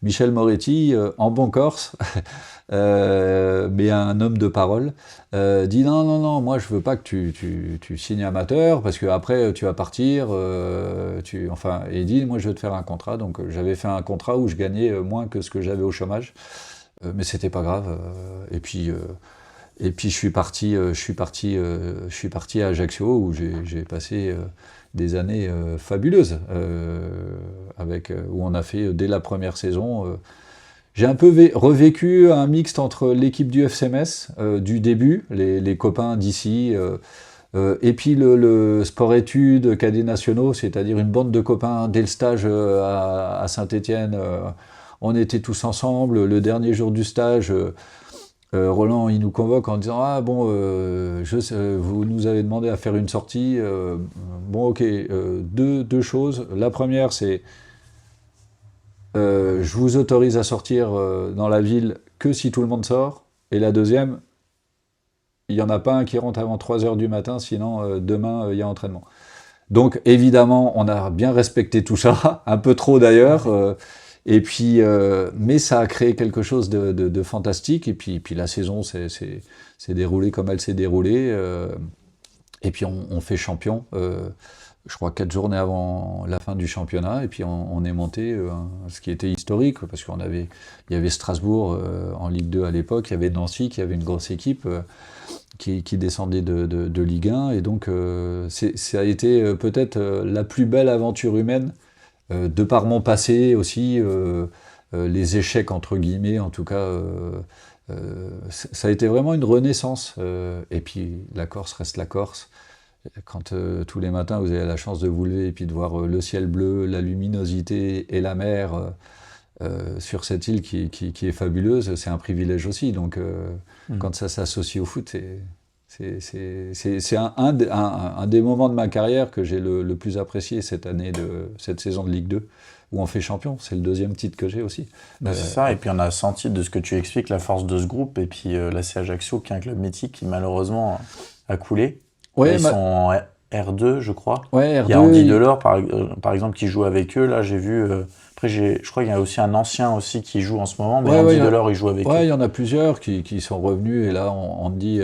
Michel Moretti, en bon corse, mais un homme de parole, dit non, moi je veux pas que tu signes amateur parce que après tu vas partir. Et il dit moi je veux te faire un contrat. Donc j'avais fait un contrat où je gagnais moins que ce que j'avais au chômage. Mais c'était pas grave. Et puis je suis parti à Ajaccio où j'ai passé des années fabuleuses où on a fait dès la première saison. J'ai un peu revécu un mixte entre l'équipe du FC Metz du début, les copains d'ici, et puis le sport-études, cadets nationaux, c'est-à-dire une bande de copains dès le stage à Saint-Étienne. On était tous ensemble. Le dernier jour du stage, Roland, il nous convoque en disant « Ah bon, vous nous avez demandé à faire une sortie. Bon, ok, deux choses. La première, c'est je vous autorise à sortir dans la ville que si tout le monde sort. Et la deuxième, il n'y en a pas un qui rentre avant 3h du matin, sinon demain, il y a entraînement. » Donc, évidemment, on a bien respecté tout ça, un peu trop d'ailleurs. Et puis, mais ça a créé quelque chose de fantastique. Et puis la saison s'est déroulée comme elle s'est déroulée. Et puis on fait champion, je crois 4 journées avant la fin du championnat. Et puis on est monté, ce qui était historique, parce il y avait Strasbourg en Ligue 2 à l'époque, il y avait Nancy qui avait une grosse équipe qui descendait de Ligue 1. Et donc ça a été peut-être la plus belle aventure humaine. De par mon passé aussi, les échecs entre guillemets, en tout cas, ça a été vraiment une renaissance. Et puis la Corse reste la Corse. Quand tous les matins vous avez la chance de vous lever et puis de voir le ciel bleu, la luminosité et la mer sur cette île qui est fabuleuse, c'est un privilège aussi. Donc quand ça s'associe au foot, c'est un des moments de ma carrière que j'ai le plus apprécié cette saison de Ligue 2, où on fait champion. C'est le deuxième titre que j'ai aussi. C'est ça, et puis on a senti de ce que tu expliques la force de ce groupe, et puis l'AC Ajaccio, qui est un club mythique qui malheureusement a coulé. Ouais, ils sont en R2, je crois. Ouais, R2, il y a Andy Delors, par exemple, qui joue avec eux. Là, j'ai vu... Après, je crois qu'il y a aussi un ancien aussi qui joue en ce moment, mais Andy Delors, il joue avec eux. Ouais, il y en a plusieurs qui sont revenus, et là, Andy,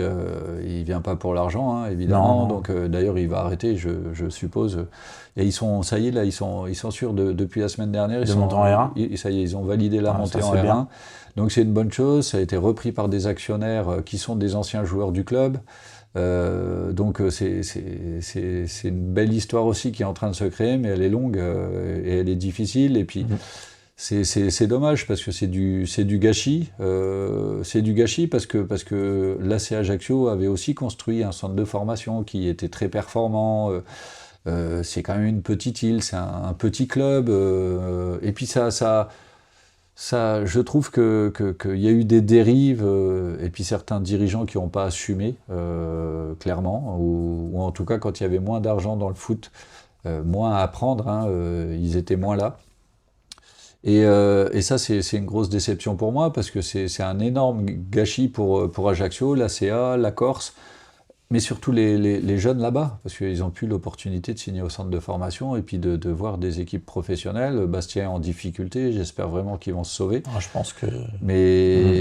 il vient pas pour l'argent, hein, évidemment. Non. Donc, d'ailleurs, il va arrêter, je suppose. Et ça y est, là, ils sont sûrs depuis la semaine dernière. Ils sont montés en R1. Ça y est, ils ont validé la montée en R1. Bien. Donc, c'est une bonne chose. Ça a été repris par des actionnaires qui sont des anciens joueurs du club. Donc c'est une belle histoire aussi qui est en train de se créer, mais elle est longue et elle est difficile. Et puis c'est dommage parce que c'est du gâchis. C'est du gâchis parce que l'AC Ajaccio avait aussi construit un centre de formation qui était très performant. C'est quand même une petite île, c'est un petit club. Et puis ça, je trouve qu'il y a eu des dérives et puis certains dirigeants qui n'ont pas assumé, clairement, ou en tout cas quand il y avait moins d'argent dans le foot, moins à apprendre, hein, ils étaient moins là. Et ça, c'est une grosse déception pour moi parce que c'est un énorme gâchis pour Ajaccio, l'ACA, la Corse, mais surtout les jeunes là-bas, parce qu'ils ont pu l'opportunité de signer au centre de formation et puis de voir des équipes professionnelles. Bastia est en difficulté, j'espère vraiment qu'ils vont se sauver. Je pense que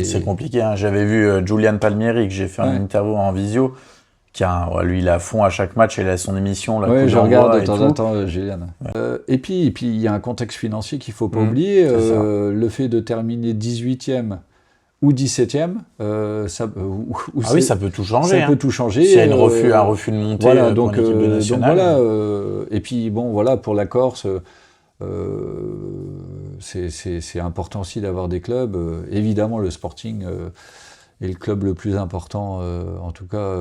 c'est compliqué. Hein. J'avais vu Julian Palmieri, que j'ai fait une interview en visio, lui il est à fond à chaque match, il a son émission. Oui, je regarde de temps en temps Julian. Ouais. Et puis il y a un contexte financier qu'il ne faut pas oublier. Le fait de terminer 18e ou 17e, ça peut tout changer. Ça peut tout changer. S'il y a un refus de montée pour une équipe de nationale. Donc voilà, et puis bon, voilà, pour la Corse, c'est important aussi d'avoir des clubs. Évidemment, le Sporting le club le plus important, en tout cas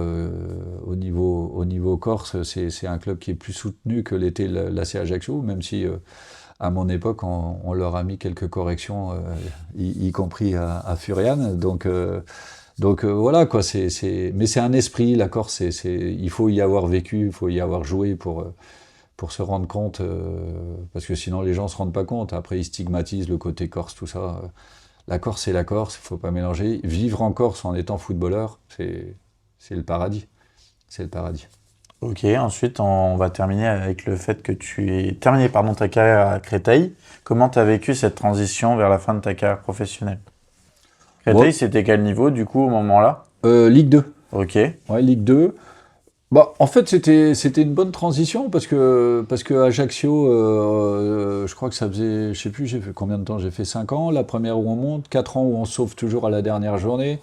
au niveau corse, c'est un club qui est plus soutenu que l'était l'AC Ajaccio, même si à mon époque on leur a mis quelques corrections, y compris à Furian. Donc voilà quoi, mais c'est un esprit, la Corse, il faut y avoir vécu, il faut y avoir joué pour se rendre compte, parce que sinon les gens ne se rendent pas compte. Après ils stigmatisent le côté corse, tout ça. La Corse, c'est la Corse, il ne faut pas mélanger. Vivre en Corse en étant footballeur, c'est le paradis. C'est le paradis. Ok, ensuite on va terminer avec le fait que tu aies terminé ta carrière à Créteil. Comment tu as vécu cette transition vers la fin de ta carrière professionnelle? Créteil, c'était quel niveau du coup au moment-là? Ligue 2. Ok. Ouais, Ligue 2. Bah, en fait, c'était une bonne transition parce que Ajaccio, je crois que ça faisait, je sais plus, j'ai fait combien de temps, j'ai fait 5 ans, la première où on monte, 4 ans où on se sauve toujours à la dernière journée.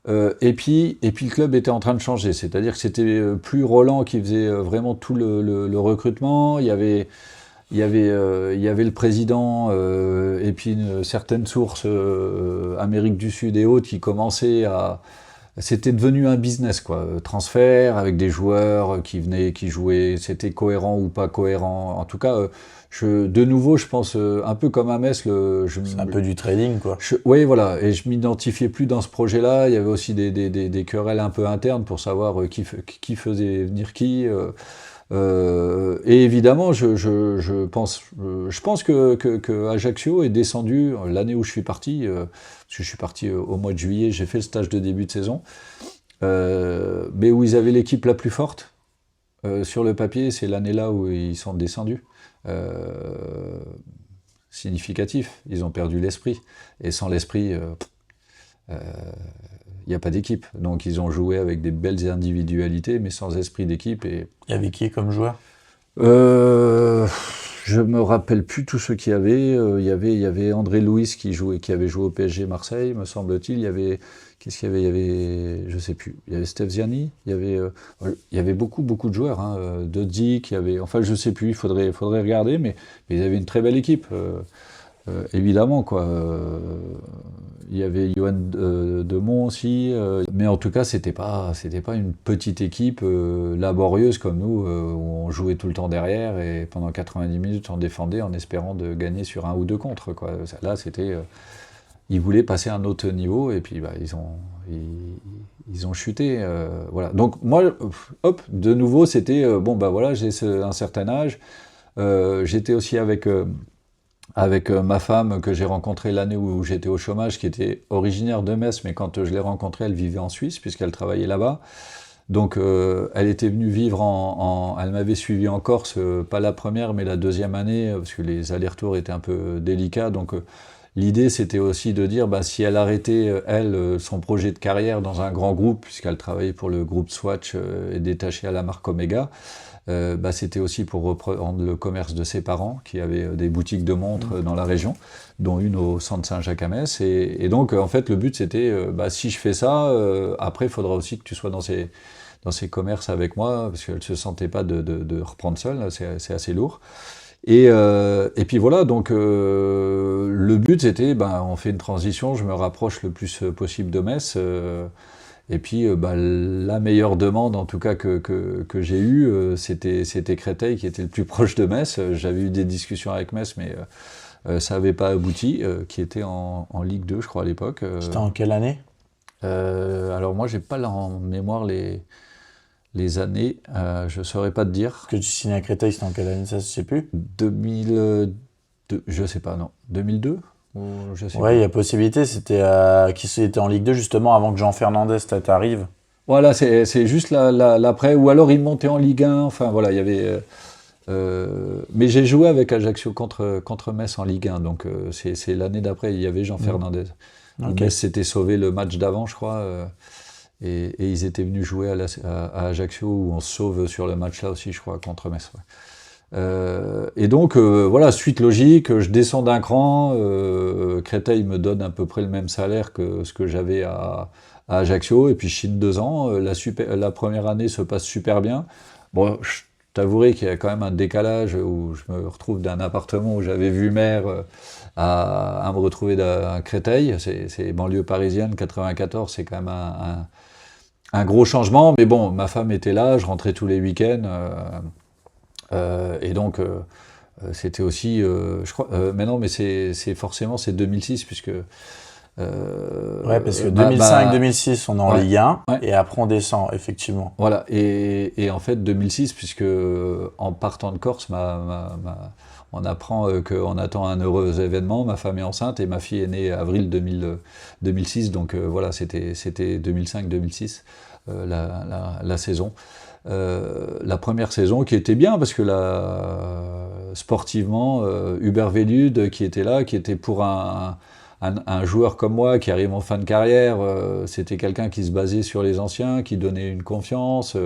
Et puis le club était en train de changer, c'est-à-dire que c'était plus Roland qui faisait vraiment tout le recrutement. Il y avait le président et puis certaines sources Amérique du Sud et autres qui commençaient à... C'était devenu un business, quoi. Transfert avec des joueurs qui venaient, qui jouaient, c'était cohérent ou pas cohérent. En tout cas, de nouveau, je pense, un peu comme à Metz, c'est un peu du trading, quoi. Oui, voilà. Et je m'identifiais plus dans ce projet-là. Il y avait aussi des querelles un peu internes pour savoir qui faisait venir qui. Et évidemment, je pense que Ajaccio est descendu l'année où je suis parti, parce que je suis parti au mois de juillet, j'ai fait le stage de début de saison, mais où ils avaient l'équipe la plus forte. Sur le papier, c'est l'année-là où ils sont descendus. Significatif, ils ont perdu l'esprit. Et sans l'esprit, il n'y a pas d'équipe. Donc ils ont joué avec des belles individualités, mais sans esprit d'équipe. Et... Il y avait qui comme joueur? Je me rappelle plus tous ceux qu'il y avait. Il y avait André Louis qui avait joué au PSG Marseille, me semble-t-il. Qu'est-ce qu'il y avait? Il y avait, je sais plus. Il y avait Steph Ziani. Il y avait beaucoup de joueurs. De Zik, il y avait, enfin je sais plus. Il faudrait regarder, mais ils avaient une très belle équipe. Évidemment, quoi. Il y avait Johan Demont aussi, mais en tout cas, c'était pas une petite équipe laborieuse comme nous, où on jouait tout le temps derrière et pendant 90 minutes on défendait en espérant de gagner sur 1 ou 2 contre, quoi. Là, c'était, ils voulaient passer à un autre niveau et puis ils ont chuté, voilà. Donc moi, hop, de nouveau, c'était bon, bah voilà, j'ai un certain âge, j'étais aussi avec ma femme que j'ai rencontrée l'année où j'étais au chômage, qui était originaire de Metz, mais quand je l'ai rencontrée, elle vivait en Suisse, puisqu'elle travaillait là-bas. Donc elle était venue vivre elle m'avait suivi en Corse, pas la première, mais la deuxième année, parce que les allers-retours étaient un peu délicats. Donc l'idée, c'était aussi de dire, si elle arrêtait, son projet de carrière dans un grand groupe, puisqu'elle travaillait pour le groupe Swatch et détachée à la marque Omega, c'était aussi pour reprendre le commerce de ses parents qui avaient des boutiques de montres dans la région, dont une au centre Saint-Jacques à Metz. Et donc, en fait, le but, c'était, si je fais ça, après, il faudra aussi que tu sois dans ces commerces avec moi, parce qu'elle ne se sentait pas de reprendre seule, là, c'est assez lourd. Et puis voilà, donc le but, c'était, on fait une transition, je me rapproche le plus possible de Metz. Et puis la meilleure demande en tout cas que j'ai eue, c'était Créteil qui était le plus proche de Metz. J'avais eu des discussions avec Metz, mais ça n'avait pas abouti, qui était en Ligue 2 je crois à l'époque. C'était en quelle année? Alors moi j'ai pas là en mémoire les années, je ne saurais pas te dire. Que tu signes à Créteil, c'était en quelle année, ça je sais plus? 2002, je sais pas, non. 2002 ouais, il y a possibilité, c'était qui était en Ligue 2 justement avant que Jean Fernandez t'arrive. Voilà, c'est juste l'après, ou alors il montait en Ligue 1, enfin voilà, il y avait... mais j'ai joué avec Ajaccio contre Metz en Ligue 1, donc c'est l'année d'après, il y avait Jean Fernandez. Okay. Metz s'était sauvé le match d'avant, je crois, et ils étaient venus jouer à Ajaccio, où on se sauve sur le match là aussi, je crois, contre Metz. Ouais. Et donc, voilà, suite logique, je descends d'un cran, Créteil me donne à peu près le même salaire que ce que j'avais à Ajaccio, et puis je chine 2 ans, la première année se passe super bien. Bon, t'avouerai qu'il y a quand même un décalage où je me retrouve d'un appartement où j'avais vu mer à me retrouver à Créteil. C'est banlieue parisienne, 94, c'est quand même un gros changement. Mais bon, ma femme était là, je rentrais tous les week-ends. Et donc, c'était aussi, je crois, mais non, mais c'est forcément, c'est 2006, puisque... Ouais, parce que 2005-2006, on est en Ligue 1, ouais. et après on descend, effectivement. Voilà, et en fait 2006, puisque en partant de Corse, on apprend qu'on attend un heureux événement, ma femme est enceinte et ma fille est née avril 2006, donc voilà, c'était 2005-2006, la saison. La première saison qui était bien, parce que sportivement, Hubert Velud qui était là, qui était pour un joueur comme moi qui arrive en fin de carrière, c'était quelqu'un qui se basait sur les anciens, qui donnait une confiance,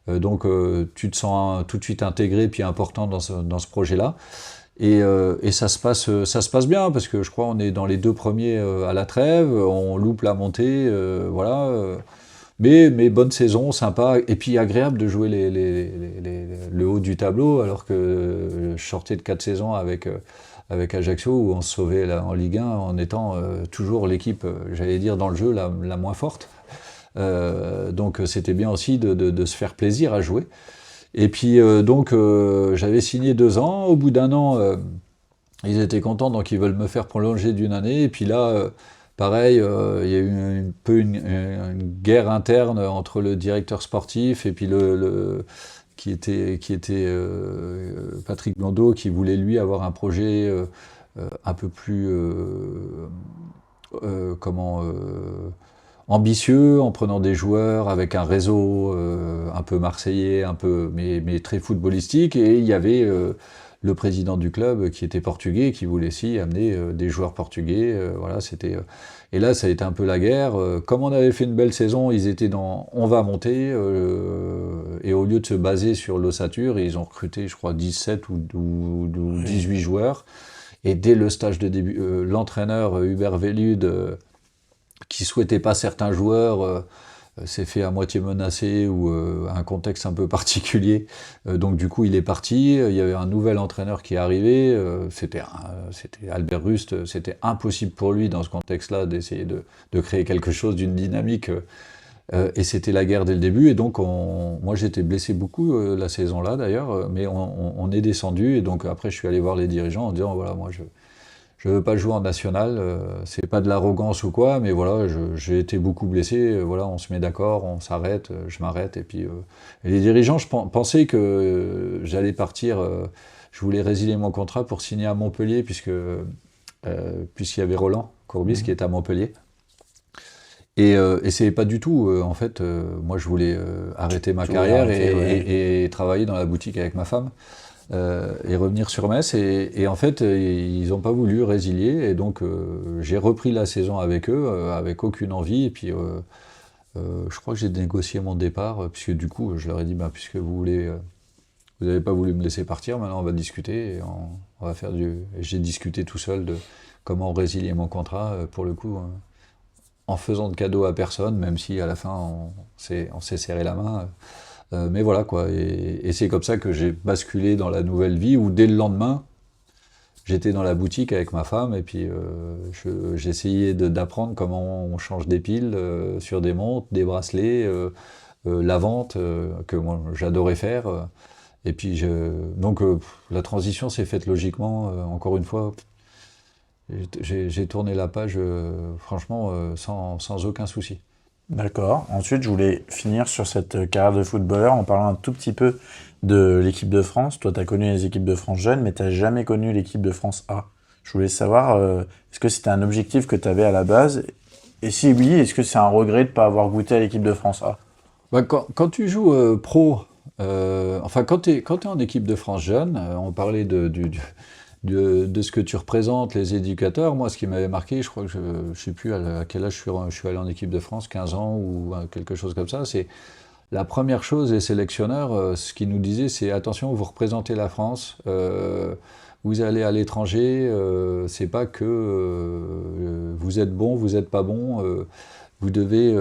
donc tu te sens tout de suite intégré puis important dans ce projet-là. Et ça se passe bien, parce que je crois on est dans les 2 premiers à la trêve, on loupe la montée, voilà. Mais bonne saison, sympa, et puis agréable de jouer le haut du tableau, alors que je sortais de 4 saisons avec Ajaccio, où on se sauvait là, en Ligue 1 en étant toujours l'équipe, j'allais dire, dans le jeu la moins forte. Donc c'était bien aussi de se faire plaisir à jouer. Et puis donc j'avais signé 2 ans. Au bout d'1 an, ils étaient contents, donc ils veulent me faire prolonger d'1 année. Et puis là, pareil, il y a eu un peu une guerre interne entre le directeur sportif et puis qui était Patrick Blondeau, qui voulait lui avoir un projet un peu plus ambitieux, en prenant des joueurs avec un réseau un peu marseillais, mais très footballistique. Et il y avait le président du club qui était portugais, qui voulait aussi amener des joueurs portugais. Voilà, et là, ça a été un peu la guerre. Comme on avait fait une belle saison, ils étaient dans on va monter, et au lieu de se baser sur l'ossature, ils ont recruté, je crois, 17 ou 18 joueurs. Et dès le stage de début, l'entraîneur Hubert Velud, qui souhaitait pas certains joueurs, s'est fait à moitié menacer, ou un contexte un peu particulier. Donc du coup, il est parti. Il y avait un nouvel entraîneur qui est arrivé. C'était Albert Rust. C'était impossible pour lui, dans ce contexte-là, d'essayer de créer quelque chose d'une dynamique. Et c'était la guerre dès le début. Et donc, moi, j'étais blessé beaucoup la saison-là, d'ailleurs. Mais on est descendu. Et donc, après, je suis allé voir les dirigeants en disant, voilà, moi, je veux pas jouer en national, c'est pas de l'arrogance ou quoi, mais voilà, j'ai été beaucoup blessé, voilà, on se met d'accord, on s'arrête, je m'arrête, et puis... et les dirigeants, je pensais que j'allais partir, je voulais résilier mon contrat pour signer à Montpellier, puisqu'il y avait Roland Courbis qui est à Montpellier. Et c'est pas du tout, en fait, moi je voulais arrêter ma carrière et travailler dans la boutique avec ma femme. Et revenir sur Metz, et en fait ils n'ont pas voulu résilier, et donc j'ai repris la saison avec eux, avec aucune envie, et puis je crois que j'ai négocié mon départ, puisque du coup je leur ai dit, puisque vous n'avez pas voulu me laisser partir, maintenant on va discuter, et on va faire et j'ai discuté tout seul de comment résilier mon contrat, pour le coup, en faisant de cadeaux à personne, même si à la fin on s'est serré la main. Mais voilà quoi, et c'est comme ça que j'ai basculé dans la nouvelle vie, où dès le lendemain, j'étais dans la boutique avec ma femme, et puis j'essayais d'apprendre comment on change des piles sur des montres, des bracelets, la vente, que moi j'adorais faire. Et puis donc la transition s'est faite logiquement, encore une fois. J'ai tourné la page, franchement, sans aucun souci. D'accord. Ensuite, je voulais finir sur cette carrière de footballeur en parlant un tout petit peu de l'équipe de France. Toi, tu as connu les équipes de France jeunes, mais tu n'as jamais connu l'équipe de France A. Je voulais savoir, est-ce que c'était un objectif que tu avais à la base? Et si oui, est-ce que c'est un regret de ne pas avoir goûté à l'équipe de France A? Quand tu joues pro, enfin quand tu es en équipe de France jeune, on parlait de ce que tu représentes, les éducateurs. Moi, ce qui m'avait marqué, je crois que je ne sais plus à quel âge je suis allé en équipe de France, 15 ans ou quelque chose comme ça, c'est la première chose, les sélectionneurs, ce qu'ils nous disaient, c'est attention, vous représentez la France, vous allez à l'étranger, c'est pas que vous êtes bon, vous n'êtes pas bon, vous devez,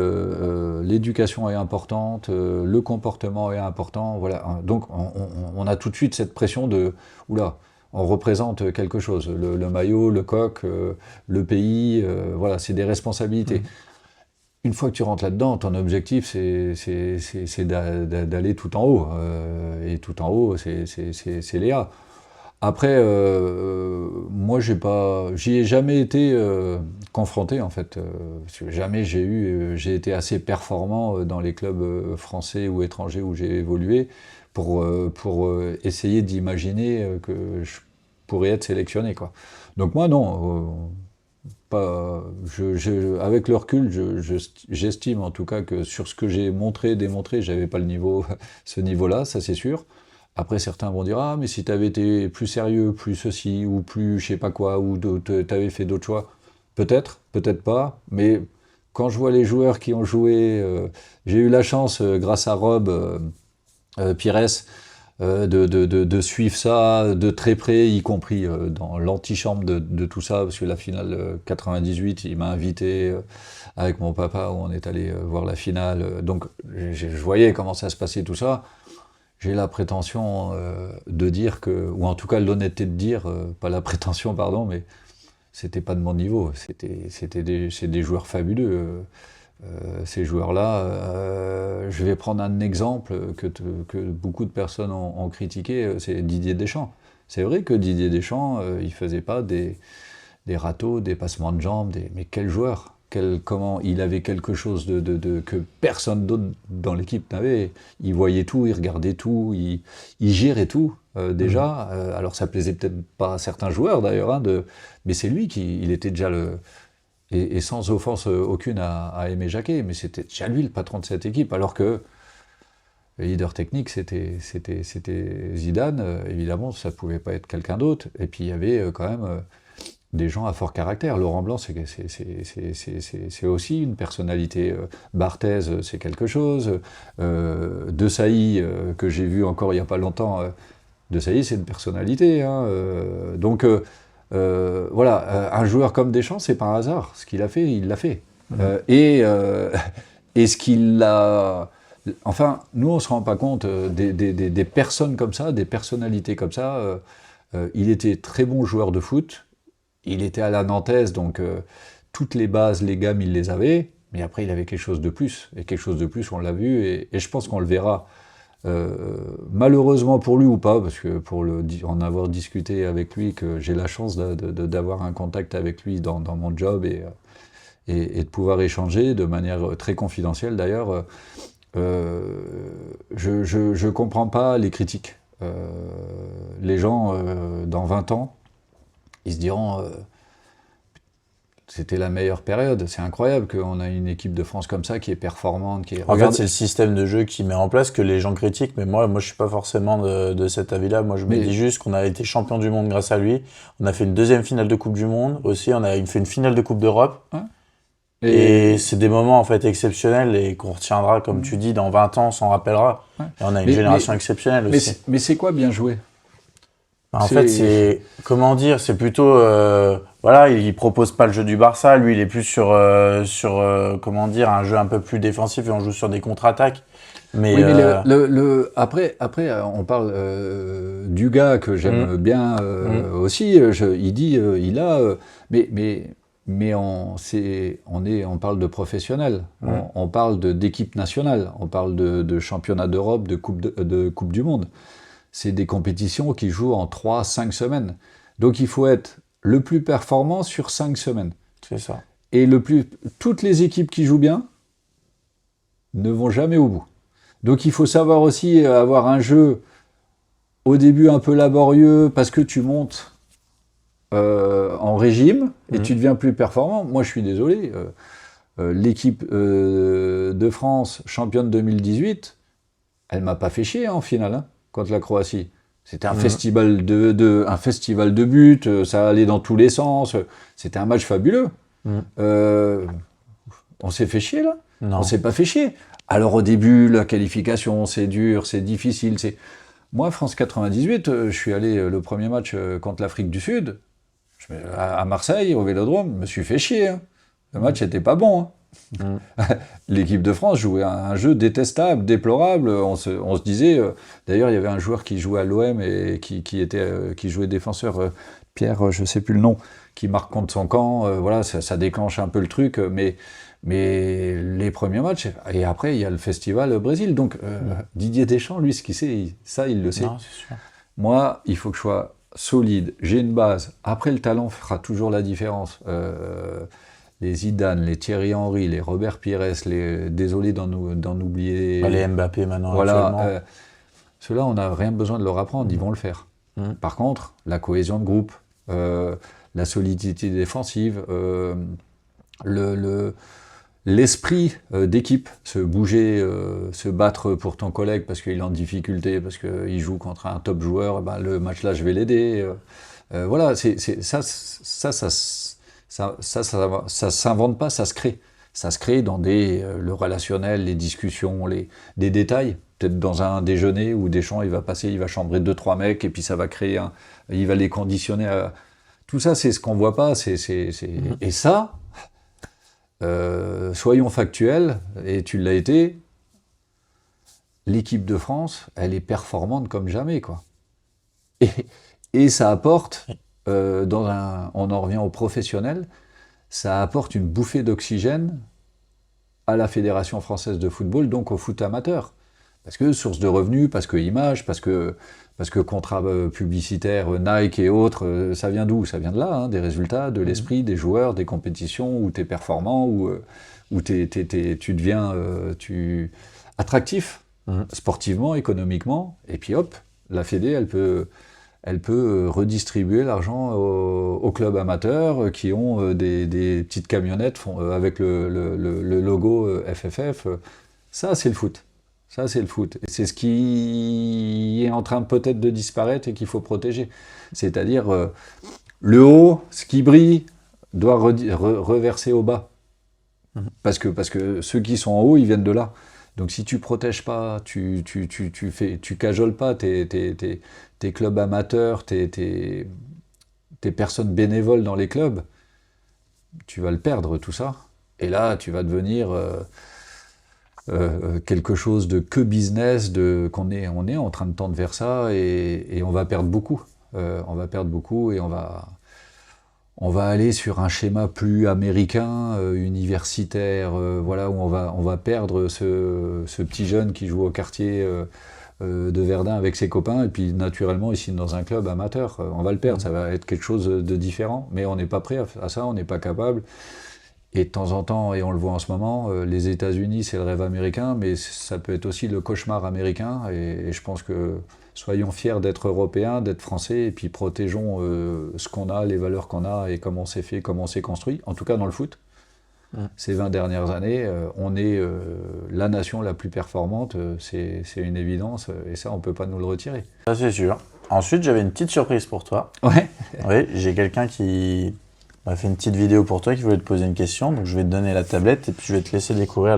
l'éducation est importante, le comportement est important, voilà. Donc on a tout de suite cette pression de, oula, on représente quelque chose, le maillot, le coq, le pays, voilà, c'est des responsabilités. Une fois que tu rentres là-dedans, ton objectif, c'est d'aller tout en haut. Et tout en haut, c'est Léa. Après, moi, j'y ai jamais été confronté, en fait. Parce que jamais j'ai été assez performant dans les clubs français ou étrangers où j'ai évolué pour essayer d'imaginer que je pourrais être sélectionné, quoi. Donc moi, non. Avec le recul, j'estime en tout cas que sur ce que j'ai démontré, j'avais pas le niveau, ce niveau-là, ça c'est sûr. Après, certains vont dire, ah, mais si tu avais été plus sérieux, plus ceci, ou plus je sais pas quoi, ou tu avais fait d'autres choix, peut-être, peut-être pas, mais quand je vois les joueurs qui ont joué, j'ai eu la chance, grâce à Rob Pires, de suivre ça de très près, y compris dans l'antichambre de tout ça, parce que la finale 98, il m'a invité avec mon papa, où on est allé voir la finale, donc je voyais comment ça se passait tout ça. J'ai la prétention de dire que, ou en tout cas l'honnêteté de dire, pas la prétention, pardon, mais c'était pas de mon niveau, c'est des joueurs fabuleux. Ces joueurs-là, je vais prendre un exemple que beaucoup de personnes ont critiqué, c'est Didier Deschamps. C'est vrai que Didier Deschamps, il faisait pas des râteaux, des passements de jambes, mais quel joueur! Comment il avait quelque chose que personne d'autre dans l'équipe n'avait. Il voyait tout, il regardait tout, il gérait tout déjà. Alors ça plaisait peut-être pas à certains joueurs d'ailleurs, hein, mais c'est lui il était déjà et sans offense aucune à Aimé Jacquet, mais c'était déjà lui le patron de cette équipe, alors que le leader technique c'était Zidane, évidemment ça pouvait pas être quelqu'un d'autre, et puis il y avait quand même des gens à fort caractère. Laurent Blanc, c'est aussi une personnalité. Barthez, c'est quelque chose. Desailly, que j'ai vu encore il n'y a pas longtemps, Desailly, c'est une personnalité. Hein. Donc, voilà, un joueur comme Deschamps, c'est pas un hasard. Ce qu'il a fait, il l'a fait. Et ce qu'il a... Enfin, nous, on ne se rend pas compte des personnes comme ça, des personnalités comme ça. Il était très bon joueur de foot. Il était à la nantaise, donc toutes les bases, les gammes, il les avait, mais après il avait quelque chose de plus, et quelque chose de plus, on l'a vu, et je pense qu'on le verra, malheureusement pour lui ou pas, parce que pour en avoir discuté avec lui, que j'ai la chance d'avoir un contact avec lui dans mon job, et de pouvoir échanger de manière très confidentielle d'ailleurs, je comprends pas les critiques. Les gens, dans 20 ans, ils se diront c'était la meilleure période. C'est incroyable qu'on a une équipe de France comme ça qui est performante. En fait, c'est le système de jeu qui met en place que les gens critiquent, mais moi je suis pas forcément de cet avis-là. Moi, je me dis juste qu'on a été champion du monde grâce à lui. On a fait une deuxième finale de Coupe du Monde aussi. On a fait une finale de Coupe d'Europe. Ouais. Et c'est des moments en fait exceptionnels et qu'on retiendra, comme tu dis, dans 20 ans, on s'en rappellera. Ouais. Et on a une génération exceptionnelle aussi. Mais c'est quoi bien joué ? En fait, c'est comment dire, c'est plutôt voilà, il propose pas le jeu du Barça, lui il est plus sur comment dire, un jeu un peu plus défensif et on joue sur des contre-attaques. Mais, oui, mais après on parle du gars que j'aime bien aussi. Il dit il a mais on parle de professionnels, on parle d'équipe nationale, on parle de championnat d'Europe, de coupe du monde. C'est des compétitions qui jouent en 3-5 semaines. Donc il faut être le plus performant sur 5 semaines. C'est ça. Et toutes les équipes qui jouent bien ne vont jamais au bout. Donc il faut savoir aussi avoir un jeu au début un peu laborieux parce que tu montes en régime et tu deviens plus performant. Moi je suis désolé, l'équipe de France championne 2018, elle m'a pas fait chier en finale, hein, contre la Croatie. C'était un festival un festival de buts, ça allait dans tous les sens, c'était un match fabuleux. On s'est fait chier là ? Non. On s'est pas fait chier. Alors au début, la qualification, c'est dur, c'est difficile. Moi, France 98, je suis allé le premier match contre l'Afrique du Sud, à Marseille, au Vélodrome, je me suis fait chier. Hein. Le match n'était pas bon. Hein. L'équipe de France jouait un jeu détestable, déplorable. On se disait... D'ailleurs, il y avait un joueur qui jouait à l'OM et qui jouait défenseur, Pierre, je ne sais plus le nom, qui marque contre son camp. Voilà, ça déclenche un peu le truc. Mais les premiers matchs, et après, il y a le festival au Brésil. Donc, Didier Deschamps, lui, ce qu'il sait, ça, il le sait. Non, c'est sûr. Moi, il faut que je sois solide, j'ai une base. Après, le talent fera toujours la différence. Les Zidane, les Thierry Henry, les Robert Pires, désolé d'en oublier. Les Mbappé maintenant, Voilà, actuellement. ceux-là, on n'a rien besoin de leur apprendre, ils vont le faire. Par contre, la cohésion de groupe, la solidité défensive, l'esprit d'équipe, se bouger, se battre pour ton collègue parce qu'il est en difficulté, parce qu'il joue contre un top joueur, ben, le match-là, je vais l'aider. Voilà, ça s'invente pas, ça se crée. Ça se crée dans le relationnel, les discussions, des détails. Peut-être dans un déjeuner où Deschamps, il va chambrer 2-3 mecs et puis ça va créer il va les conditionner à... Tout ça, c'est ce qu'on voit pas. Et ça, soyons factuels, et tu l'as été, l'équipe de France, elle est performante comme jamais, quoi. Et ça apporte, on en revient aux professionnels, ça apporte une bouffée d'oxygène à la Fédération française de football, donc au foot amateur. Parce que source de revenus, parce que image, parce que contrat publicitaire, Nike et autres, ça vient d'où? Ça vient de là, hein, des résultats, de l'esprit, des joueurs, des compétitions où tu es performant, où tu deviens attractif, sportivement, économiquement, et puis hop, la Fédé, elle peut redistribuer l'argent aux clubs amateurs qui ont des petites camionnettes avec le logo FFF. Ça, c'est le foot. Ça, c'est le foot. Et c'est ce qui est en train peut-être de disparaître et qu'il faut protéger. C'est-à-dire, le haut, ce qui brille, doit reverser au bas. Parce que ceux qui sont en haut, ils viennent de là. Donc si tu protèges pas, tu cajoles pas tes clubs amateurs, tes personnes bénévoles dans les clubs, tu vas le perdre tout ça. Et là, tu vas devenir quelque chose de que business, on est en train de tendre vers ça et on va perdre beaucoup. On va perdre beaucoup et on va aller sur un schéma plus américain, universitaire, voilà, où on va perdre ce petit jeune qui joue au quartier de Verdun avec ses copains, et puis naturellement, ici dans un club amateur, on va le perdre, ça va être quelque chose de différent, mais on n'est pas prêt à ça, on n'est pas capable. Et de temps en temps, et on le voit en ce moment, les États-Unis, c'est le rêve américain, mais ça peut être aussi le cauchemar américain, et je pense que soyons fiers d'être Européens, d'être Français, et puis protégeons ce qu'on a, les valeurs qu'on a, et comment c'est fait, comment c'est construit, en tout cas dans le foot. Ces 20 dernières années, on est la nation la plus performante, c'est une évidence, et ça, on ne peut pas nous le retirer. Ça, c'est sûr. Ensuite, j'avais une petite surprise pour toi. Ouais. Oui, j'ai quelqu'un qui m'a fait une petite vidéo pour toi, qui voulait te poser une question, donc je vais te donner la tablette, et puis je vais te laisser découvrir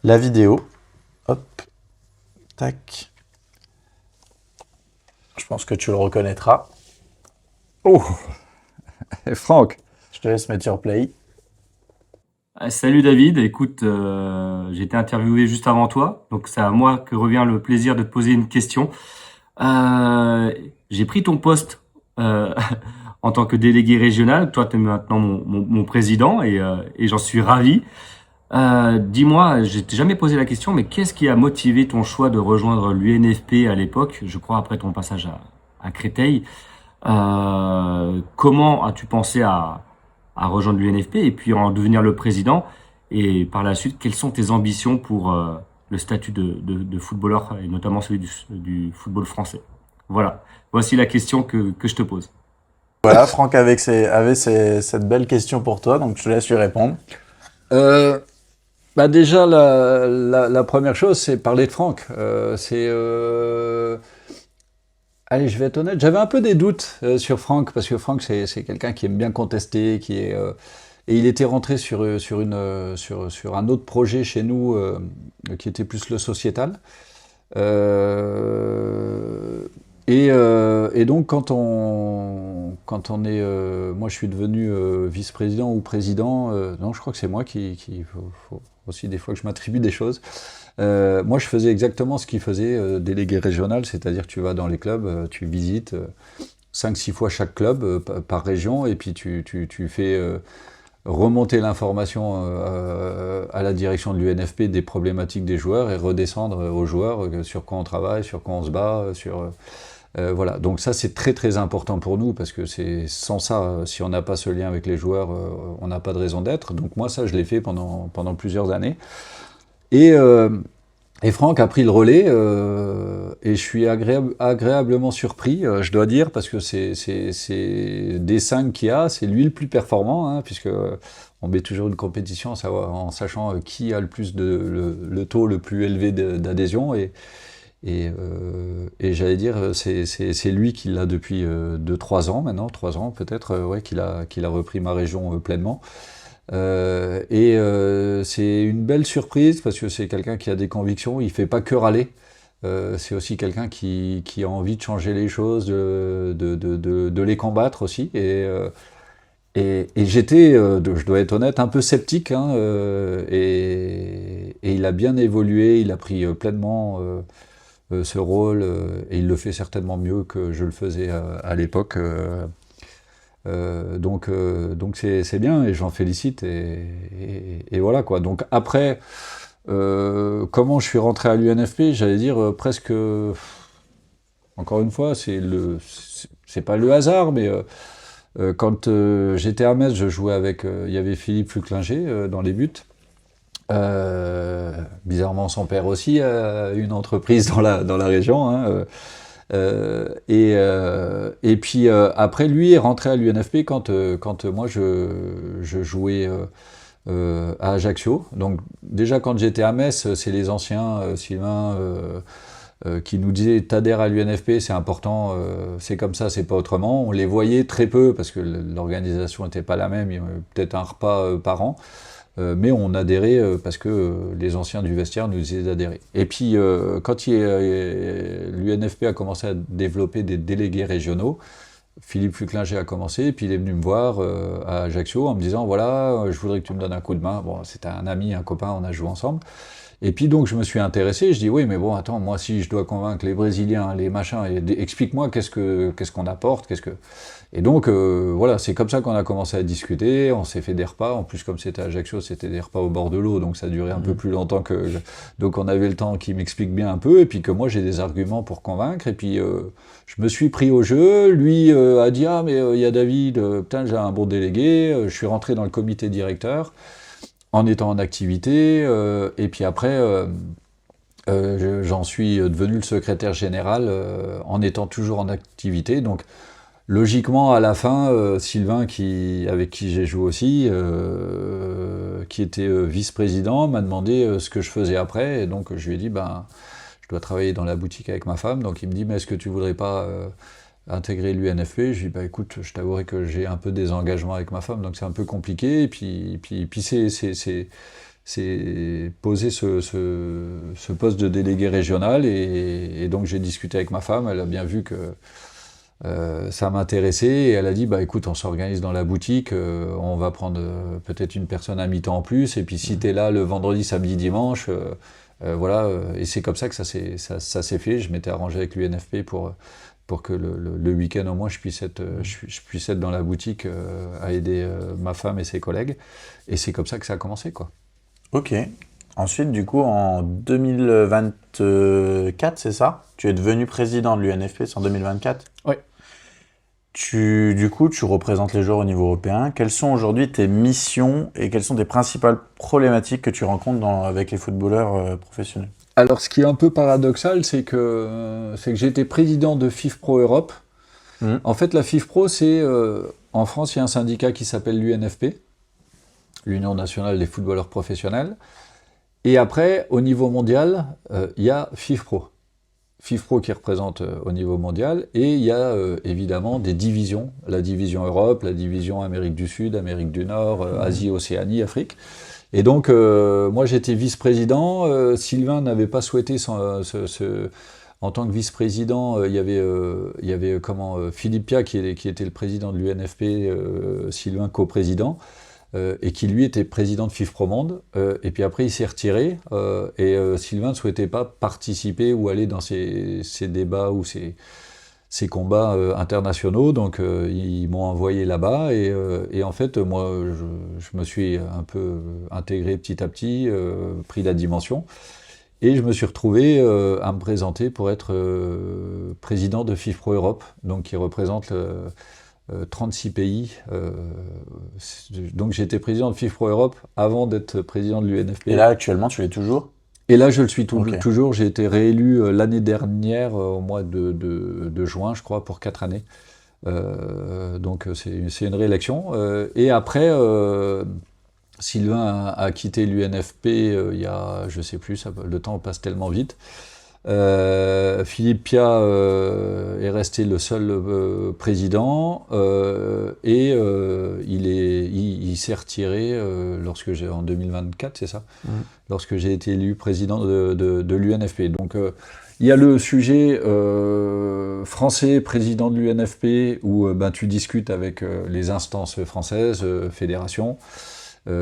la vidéo. Hop, tac. Je pense que tu le reconnaîtras. Oh Franck. Je te laisse mettre sur play. Salut David, écoute, j'ai été interviewé juste avant toi, donc c'est à moi que revient le plaisir de te poser une question. J'ai pris ton poste en tant que délégué régional, toi tu es maintenant mon président et j'en suis ravi. Dis-moi, je t'ai jamais posé la question, mais qu'est-ce qui a motivé ton choix de rejoindre l'UNFP à l'époque, je crois après ton passage à Créteil? Comment as-tu pensé à rejoindre l'UNFP et puis en devenir le président? Et par la suite, quelles sont tes ambitions pour le statut de footballeur et notamment celui du football français? Voilà, voici la question que je te pose. Voilà, Franck avait cette belle question pour toi, donc je te laisse lui répondre. Déjà, la première chose, c'est parler de Franck. Allez, je vais être honnête, j'avais un peu des doutes sur Franck, parce que Franck, c'est quelqu'un qui aime bien contester, et il était rentré sur un autre projet chez nous, qui était plus le sociétal. Et donc, quand on est... moi, je suis devenu vice-président ou président. Non, je crois que c'est moi qui faut aussi des fois que je m'attribue des choses. Moi, je faisais exactement ce qu'il faisait délégué régional, c'est-à-dire que tu vas dans les clubs, tu visites 5-6 fois chaque club par région, et puis tu fais remonter l'information à la direction de l'UNFP des problématiques des joueurs et redescendre aux joueurs sur quoi on travaille, sur quoi on se bat, voilà. Donc ça, c'est très très important pour nous, parce que sans ça, si on n'a pas ce lien avec les joueurs, on n'a pas de raison d'être. Donc moi, ça, je l'ai fait pendant plusieurs années. Et Franck a pris le relais, et je suis agréablement surpris, je dois dire, parce que c'est des 5 qu'il y a, c'est lui le plus performant, hein, puisque on met toujours une compétition en sachant qui a le plus le taux le plus élevé d'adhésion, et j'allais dire, c'est lui qui l'a depuis 2-3 ans maintenant, 3 ans peut-être, ouais, qu'il a repris ma région pleinement. C'est une belle surprise, parce que c'est quelqu'un qui a des convictions, il fait pas que râler. C'est aussi quelqu'un qui a envie de changer les choses, de les combattre aussi. Et j'étais, je dois être honnête, un peu sceptique, hein, et il a bien évolué, il a pris pleinement ce rôle, et il le fait certainement mieux que je le faisais à l'époque. Donc c'est bien, et j'en félicite, et voilà quoi. Donc après, comment je suis rentré à l'UNFP, j'allais dire presque, encore une fois, c'est pas le hasard, mais quand j'étais à Metz, je jouais avec, il y avait Philippe Flucklinger dans les buts. Bizarrement, son père aussi a une entreprise dans la région, hein, et puis après, lui est rentré à l'UNFP quand moi je jouais à Ajaccio. Donc déjà, quand j'étais à Metz, c'est les anciens, Sylvain, qui nous disaient: t'adhères à l'UNFP, c'est important, c'est comme ça, c'est pas autrement. On les voyait très peu parce que l'organisation n'était pas la même, il y avait peut-être un repas par an. Mais on adhérait parce que les anciens du vestiaire nous disaient d'adhérer. Et puis, quand l'UNFP a commencé à développer des délégués régionaux, Philippe Flucklinger a commencé, et puis il est venu me voir à Ajaccio en me disant: voilà, je voudrais que tu me donnes un coup de main. Bon, c'était un ami, un copain, on a joué ensemble. Et puis donc je me suis intéressé, je dis: oui, mais bon, attends, moi si je dois convaincre les Brésiliens, les machins, explique-moi qu'est-ce qu'on apporte, Et donc voilà, c'est comme ça qu'on a commencé à discuter, on s'est fait des repas, en plus comme c'était à Ajaccio, c'était des repas au bord de l'eau, donc ça durait un peu plus longtemps donc on avait le temps qu'il m'explique bien un peu, et puis que moi j'ai des arguments pour convaincre, et puis je me suis pris au jeu, lui a dit: ah mais il y a David, putain j'ai un bon délégué, je suis rentré dans le comité directeur, en étant en activité, et puis après, j'en suis devenu le secrétaire général en étant toujours en activité. Donc, logiquement, à la fin, Sylvain, avec qui j'ai joué aussi, qui était vice-président, m'a demandé ce que je faisais après. Et donc, je lui ai dit: ben, je dois travailler dans la boutique avec ma femme. Donc, il me dit: mais est-ce que tu voudrais pas intégrer l'UNFP? Je lui dis: bah écoute, je t'avouerai que j'ai un peu des engagements avec ma femme, donc c'est un peu compliqué. Et puis c'est posé ce poste de délégué régional, et donc j'ai discuté avec ma femme, elle a bien vu que ça m'intéressait, et elle a dit: bah écoute, on s'organise dans la boutique, on va prendre peut-être une personne à mi-temps en plus, et puis si t'es là le vendredi, samedi, dimanche, voilà, et c'est comme ça que ça s'est fait. Je m'étais arrangé avec l'UNFP pour que le week-end au moins je puisse être dans la boutique à aider ma femme et ses collègues, et c'est comme ça que ça a commencé, quoi. Ok. Ensuite, du coup, en 2024, c'est ça? Tu es devenu président de l'UNFP, c'est en 2024? Oui. Du coup, tu représentes les joueurs au niveau européen. Quelles sont aujourd'hui tes missions et quelles sont tes principales problématiques que tu rencontres avec les footballeurs professionnels? Alors, ce qui est un peu paradoxal, c'est que j'ai été président de FIFPro Europe. En fait, la FIFPro, c'est... en France, il y a un syndicat qui s'appelle l'UNFP, l'Union nationale des footballeurs professionnels. Et après, au niveau mondial, il y a FIFPro. FIFPro qui représente au niveau mondial. Et il y a évidemment des divisions. La division Europe, la division Amérique du Sud, Amérique du Nord, Asie, Océanie, Afrique. Et donc, moi, j'étais vice-président. Sylvain n'avait pas souhaité En tant que vice-président, il y avait Philippe Pia qui était le président de l'UNFP, Sylvain co-président, et qui lui était président de FIFPro Monde. Et puis après, il s'est retiré, et Sylvain ne souhaitait pas participer ou aller dans ces débats ou ces combats internationaux, donc ils m'ont envoyé là-bas, et en fait, moi, je me suis un peu intégré petit à petit, pris la dimension, et je me suis retrouvé à me présenter pour être président de FIFPro Europe, donc qui représente 36 pays. Donc j'étais président de FIFPro Europe avant d'être président de l'UNFP. Et là, actuellement, tu l'es toujours? Et là, je le suis Ok. toujours. J'ai été réélu l'année dernière, au mois de juin, je crois, pour 4 années. Donc c'est une réélection. Et après, Sylvain a quitté l'UNFP il y a, je sais plus, le temps passe tellement vite. Philippe Pia est resté le seul président, et il s'est retiré en 2024, c'est ça, lorsque j'ai été élu président de l'UNFP. Donc il y a le sujet français, président de l'UNFP, où tu discutes avec les instances françaises, fédérations.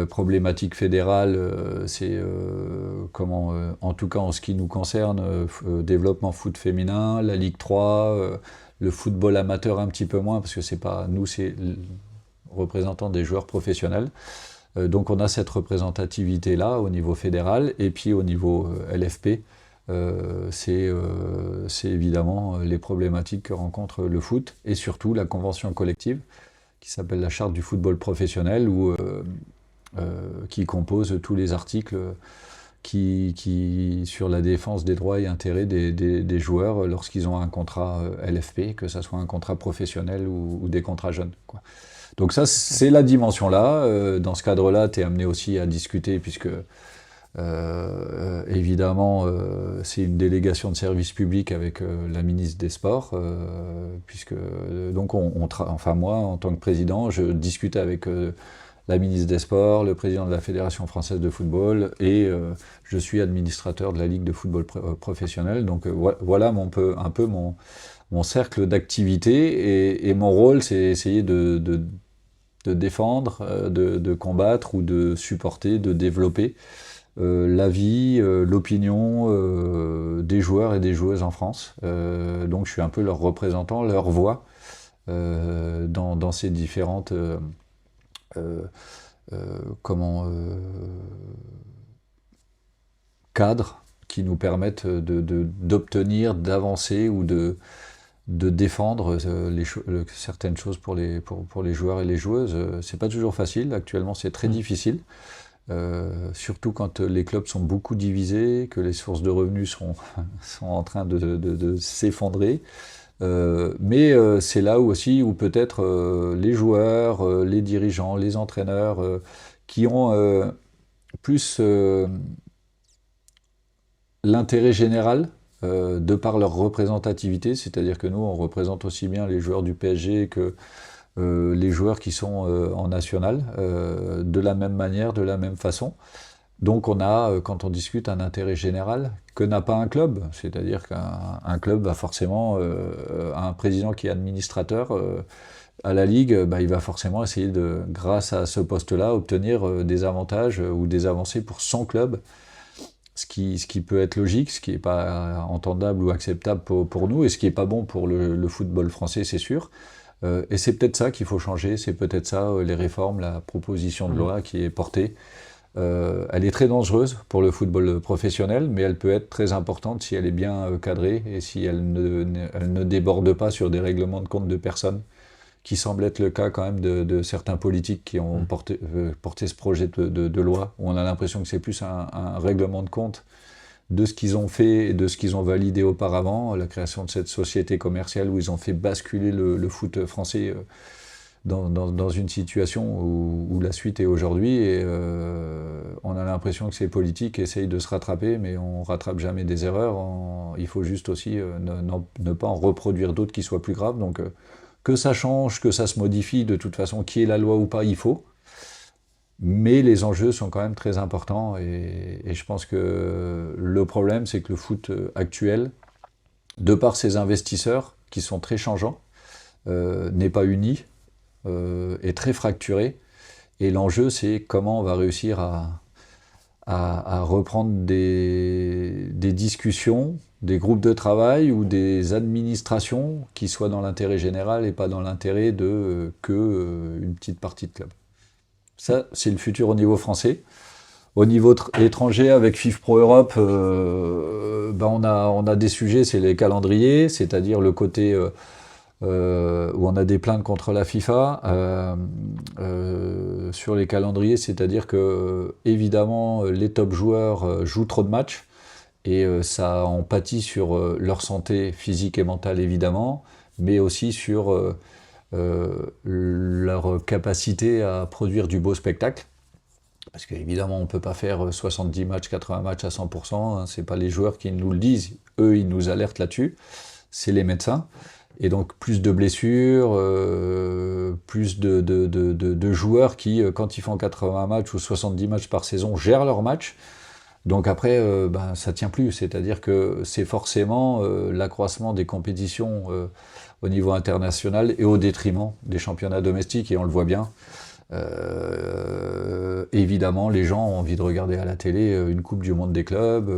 Problématique fédérale, c'est en tout cas en ce qui nous concerne, développement foot féminin, la Ligue 3, le football amateur un petit peu moins, parce que c'est pas nous, c'est représentant des joueurs professionnels. Donc on a cette représentativité-là au niveau fédéral, et puis au niveau LFP, c'est évidemment les problématiques que rencontre le foot, et surtout la convention collective, qui s'appelle la Charte du football professionnel, qui compose tous les articles sur la défense des droits et intérêts des joueurs lorsqu'ils ont un contrat LFP, que ce soit un contrat professionnel ou des contrats jeunes, quoi. Donc ça, c'est la dimension-là. Dans ce cadre-là, tu es amené aussi à discuter, puisque évidemment, c'est une délégation de service public avec la ministre des Sports, donc moi, en tant que président, je discute avec la ministre des Sports, le président de la Fédération française de football, et je suis administrateur de la Ligue de football professionnel. Donc voilà un peu mon cercle d'activité, et mon rôle, c'est essayer de défendre, de combattre ou de supporter, de développer l'avis, l'opinion des joueurs et des joueuses en France. Donc je suis un peu leur représentant, leur voix dans ces différentes cadres qui nous permettent d'obtenir, d'avancer ou de défendre certaines choses pour les joueurs et les joueuses. C'est pas toujours facile, actuellement c'est très difficile, surtout quand les clubs sont beaucoup divisés, que les sources de revenus sont en train de s'effondrer. Mais c'est là aussi où peut-être les joueurs, les dirigeants, les entraîneurs qui ont plus l'intérêt général de par leur représentativité, c'est-à-dire que nous on représente aussi bien les joueurs du PSG que les joueurs qui sont en national, de la même manière, de la même façon. Donc on a, quand on discute, un intérêt général que n'a pas un club. C'est-à-dire qu'un club a forcément un président qui est administrateur à la Ligue, il va forcément essayer grâce à ce poste-là, obtenir des avantages ou des avancées pour son club, ce qui peut être logique, ce qui n'est pas entendable ou acceptable pour nous, et ce qui n'est pas bon pour le football français, c'est sûr. Et c'est peut-être ça qu'il faut changer, c'est peut-être ça, les réformes, la proposition de loi qui est portée. Elle est très dangereuse pour le football professionnel, mais elle peut être très importante si elle est bien cadrée et si elle ne déborde pas sur des règlements de compte de personnes, qui semble être le cas quand même de certains politiques qui ont porté ce projet de loi, où on a l'impression que c'est plus un règlement de compte de ce qu'ils ont fait et de ce qu'ils ont validé auparavant, la création de cette société commerciale où ils ont fait basculer le foot français dans une situation où la suite est aujourd'hui, et on a l'impression que ces politiques essayent de se rattraper, mais on ne rattrape jamais des erreurs. Il faut juste aussi ne pas en reproduire d'autres qui soient plus graves. Donc que ça change, que ça se modifie, de toute façon, qu'il y ait la loi ou pas, il faut. Mais les enjeux sont quand même très importants, et je pense que le problème, c'est que le foot actuel de par ses investisseurs qui sont très changeants, n'est pas uni, est très fracturé. Et l'enjeu, c'est comment on va réussir à reprendre des discussions, des groupes de travail ou des administrations qui soient dans l'intérêt général et pas dans l'intérêt de une petite partie de club. Ça, c'est le futur au niveau français. Au niveau étranger, avec FIFPro Europe, on a des sujets, c'est les calendriers, c'est-à-dire le côté où on a des plaintes contre la FIFA sur les calendriers, c'est-à-dire que évidemment les top joueurs jouent trop de matchs et ça en pâtit sur leur santé physique et mentale évidemment, mais aussi sur leur capacité à produire du beau spectacle. Parce qu'évidemment, on ne peut pas faire 70 matchs, 80 matchs à 100%, hein, ce n'est pas les joueurs qui nous le disent, eux ils nous alertent là-dessus, c'est les médecins. Et donc plus de blessures, plus de joueurs qui, quand ils font 80 matchs ou 70 matchs par saison, gèrent leurs matchs. Donc après, ça ne tient plus, c'est-à-dire que c'est forcément l'accroissement des compétitions au niveau international et au détriment des championnats domestiques, et on le voit bien. Évidemment, les gens ont envie de regarder à la télé une Coupe du Monde des clubs,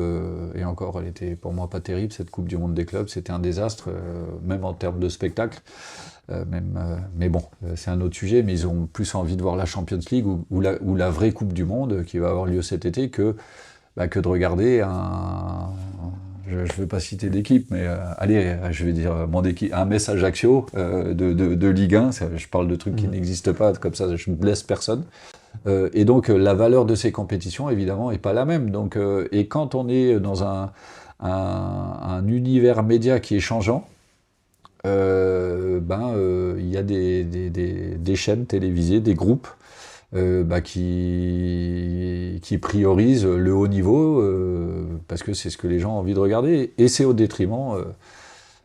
et encore, elle était pour moi pas terrible, cette Coupe du Monde des clubs, c'était un désastre, même en termes de spectacle. Mais bon, c'est un autre sujet, mais ils ont plus envie de voir la Champions League ou la vraie Coupe du Monde qui va avoir lieu cet été que de regarder je ne veux pas citer d'équipe, mais allez, je vais dire un Metz Ajaccio de Ligue 1, je parle de trucs qui n'existent pas, comme ça je ne blesse personne. Et donc la valeur de ces compétitions, évidemment, n'est pas la même. Donc, et quand on est dans un univers média qui est changeant, il y a des chaînes télévisées, des groupes, qui priorise le haut niveau parce que c'est ce que les gens ont envie de regarder, et c'est au détriment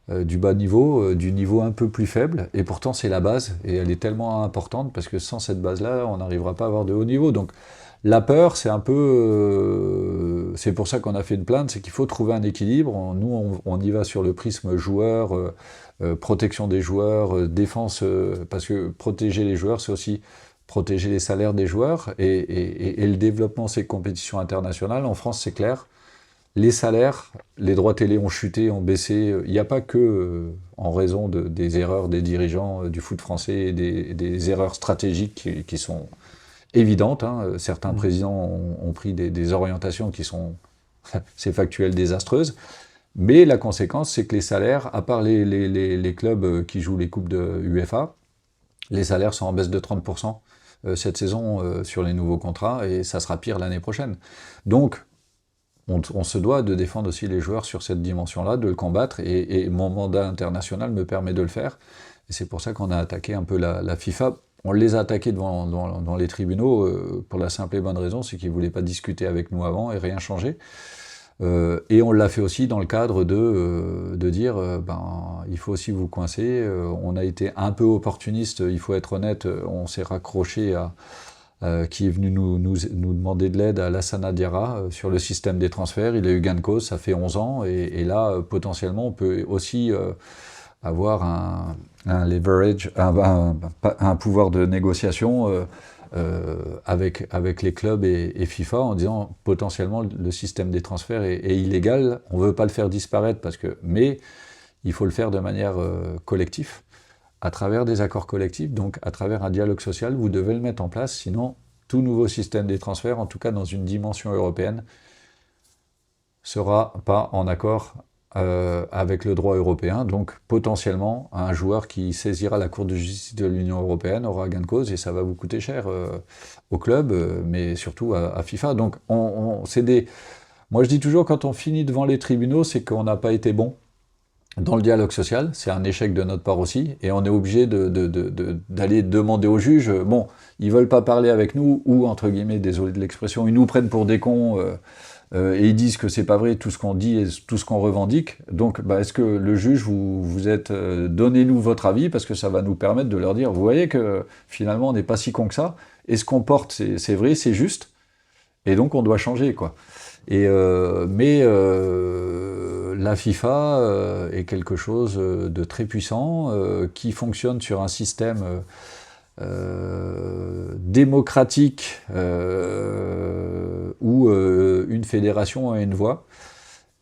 du bas niveau, du niveau un peu plus faible, et pourtant c'est la base et elle est tellement importante parce que sans cette base-là on n'arrivera pas à avoir de haut niveau. Donc la peur, c'est un peu c'est pour ça qu'on a fait une plainte, c'est qu'il faut trouver un équilibre. Nous on y va sur le prisme joueur, protection des joueurs, défense, parce que protéger les joueurs c'est aussi protéger les salaires des joueurs et le développement de ces compétitions internationales. En France, c'est clair, les salaires, les droits télé ont chuté, ont baissé. Il n'y a pas que en raison des erreurs des dirigeants du foot français et des erreurs stratégiques qui sont évidentes. Hein. Certains présidents ont pris des orientations qui sont, c'est factuel, désastreuses. Mais la conséquence, c'est que les salaires, à part les clubs qui jouent les coupes de UEFA, les salaires sont en baisse de 30% cette saison sur les nouveaux contrats, et ça sera pire l'année prochaine. Donc, on se doit de défendre aussi les joueurs sur cette dimension-là, de le combattre, et mon mandat international me permet de le faire. Et c'est pour ça qu'on a attaqué un peu la FIFA. On les a attaqués dans les tribunaux pour la simple et bonne raison, c'est qu'ils ne voulaient pas discuter avec nous avant et rien changer. Et on l'a fait aussi dans le cadre de dire il faut aussi vous coincer. On a été un peu opportuniste, il faut être honnête, on s'est raccroché à qui est venu nous demander de l'aide, à Lassana Diarra sur le système des transferts. Il a eu gain de cause, ça fait 11 ans, et là potentiellement on peut aussi avoir un leverage, un pouvoir de négociation avec les clubs et FIFA, en disant potentiellement le système des transferts est illégal, on ne veut pas le faire disparaître, mais il faut le faire de manière collective, à travers des accords collectifs, donc à travers un dialogue social. Vous devez le mettre en place, sinon tout nouveau système des transferts, en tout cas dans une dimension européenne, sera pas en accord avec le droit européen. Donc potentiellement un joueur qui saisira la Cour de justice de l'Union européenne aura gain de cause, et ça va vous coûter cher au club, mais surtout à FIFA. Donc moi je dis toujours, quand on finit devant les tribunaux, c'est qu'on n'a pas été bon dans le dialogue social, c'est un échec de notre part aussi, et on est obligé d'aller demander aux juges, bon, ils veulent pas parler avec nous, ou entre guillemets, désolé de l'expression, ils nous prennent pour des cons, et ils disent que c'est pas vrai tout ce qu'on dit et tout ce qu'on revendique. Donc est-ce que le juge, vous êtes donnez-nous votre avis, parce que ça va nous permettre de leur dire, vous voyez que finalement on n'est pas si con que ça, et ce qu'on porte c'est vrai, c'est juste, et donc on doit changer, quoi. la FIFA est quelque chose de très puissant, qui fonctionne sur un système démocratique où une fédération a une voix.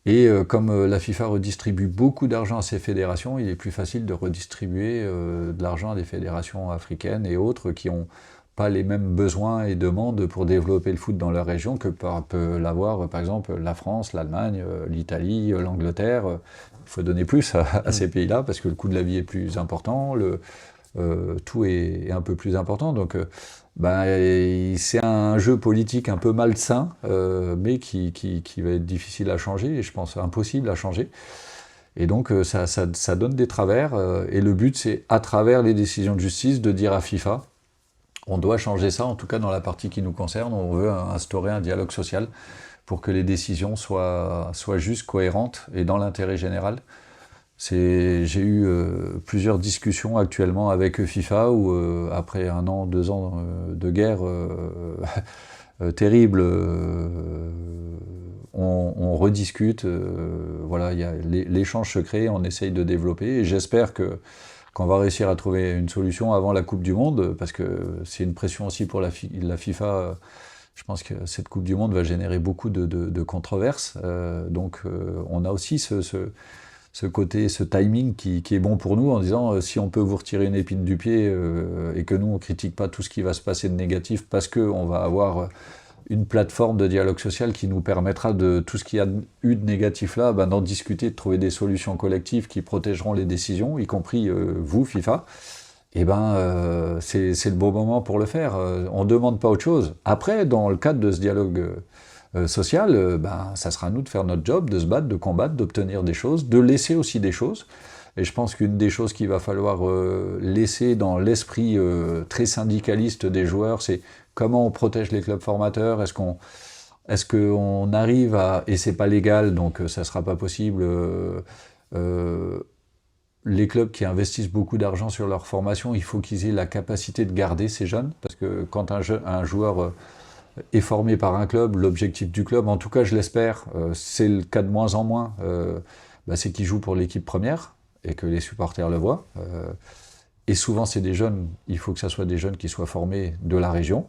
Et comme la FIFA redistribue beaucoup d'argent à ces fédérations, il est plus facile de redistribuer de l'argent à des fédérations africaines et autres qui n'ont pas les mêmes besoins et demandes pour développer le foot dans leur région que peut l'avoir par exemple la France, l'Allemagne, l'Italie, l'Angleterre. Il faut donner plus à ces pays-là parce que le coût de la vie est plus important, tout est un peu plus important. Donc c'est un jeu politique un peu malsain, mais qui va être difficile à changer, et je pense impossible à changer. Et donc ça donne des travers, et le but c'est, à travers les décisions de justice, de dire à FIFA, on doit changer ça, en tout cas dans la partie qui nous concerne, on veut instaurer un dialogue social pour que les décisions soient justes, cohérentes, et dans l'intérêt général. J'ai eu plusieurs discussions actuellement avec FIFA où, après 1 an, 2 ans de guerre terrible, on rediscute. Voilà, l'échange se crée, on essaye de développer, et j'espère qu'on va réussir à trouver une solution avant la Coupe du Monde, parce que c'est une pression aussi pour la FIFA. Je pense que cette Coupe du Monde va générer beaucoup de controverses. Donc on a aussi ce côté, ce timing qui est bon pour nous, en disant si on peut vous retirer une épine du pied et que nous on critique pas tout ce qui va se passer de négatif, parce qu'on va avoir une plateforme de dialogue social qui nous permettra de tout ce qu'il y a eu de négatif là, d'en discuter, de trouver des solutions collectives qui protégeront les décisions, y compris vous, FIFA. Et c'est le bon moment pour le faire. On ne demande pas autre chose. Après, dans le cadre de ce dialogue social, ça sera à nous de faire notre job, de se battre, de combattre, d'obtenir des choses, de laisser aussi des choses. Et je pense qu'une des choses qu'il va falloir laisser dans l'esprit très syndicaliste des joueurs, c'est comment on protège les clubs formateurs. Est-ce qu'on arrive à... Et c'est pas légal, donc ça sera pas possible. Les clubs qui investissent beaucoup d'argent sur leur formation, il faut qu'ils aient la capacité de garder ces jeunes. Parce que quand un joueur est formé par un club, l'objectif du club, en tout cas je l'espère, c'est le cas de moins en moins, c'est qu'il joue pour l'équipe première et que les supporters le voient. Et souvent c'est des jeunes, il faut que ça soit des jeunes qui soient formés de la région.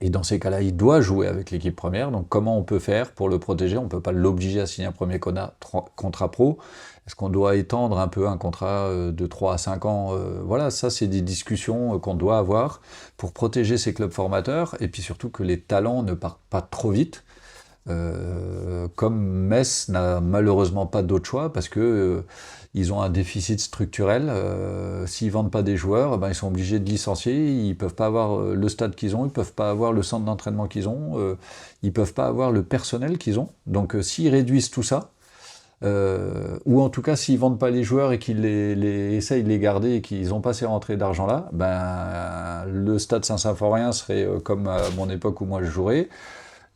Et dans ces cas-là, il doit jouer avec l'équipe première. Donc comment on peut faire pour le protéger? On ne peut pas l'obliger à signer un premier contrat pro. Est-ce qu'on doit étendre un peu un contrat de 3 à 5 ans? Voilà, ça c'est des discussions qu'on doit avoir pour protéger ces clubs formateurs, et puis surtout que les talents ne partent pas trop vite. Comme Metz n'a malheureusement pas d'autre choix, parce que ils ont un déficit structurel. S'ils vendent pas des joueurs, ils sont obligés de licencier. Ils peuvent pas avoir le stade qu'ils ont, ils peuvent pas avoir le centre d'entraînement qu'ils ont, ils peuvent pas avoir le personnel qu'ils ont. Donc s'ils réduisent tout ça, ou en tout cas s'ils vendent pas les joueurs et qu'ils essayent de les garder et qu'ils n'ont pas ces rentrées d'argent là, le stade Saint-Symphorien serait comme à mon époque où moi je jouais.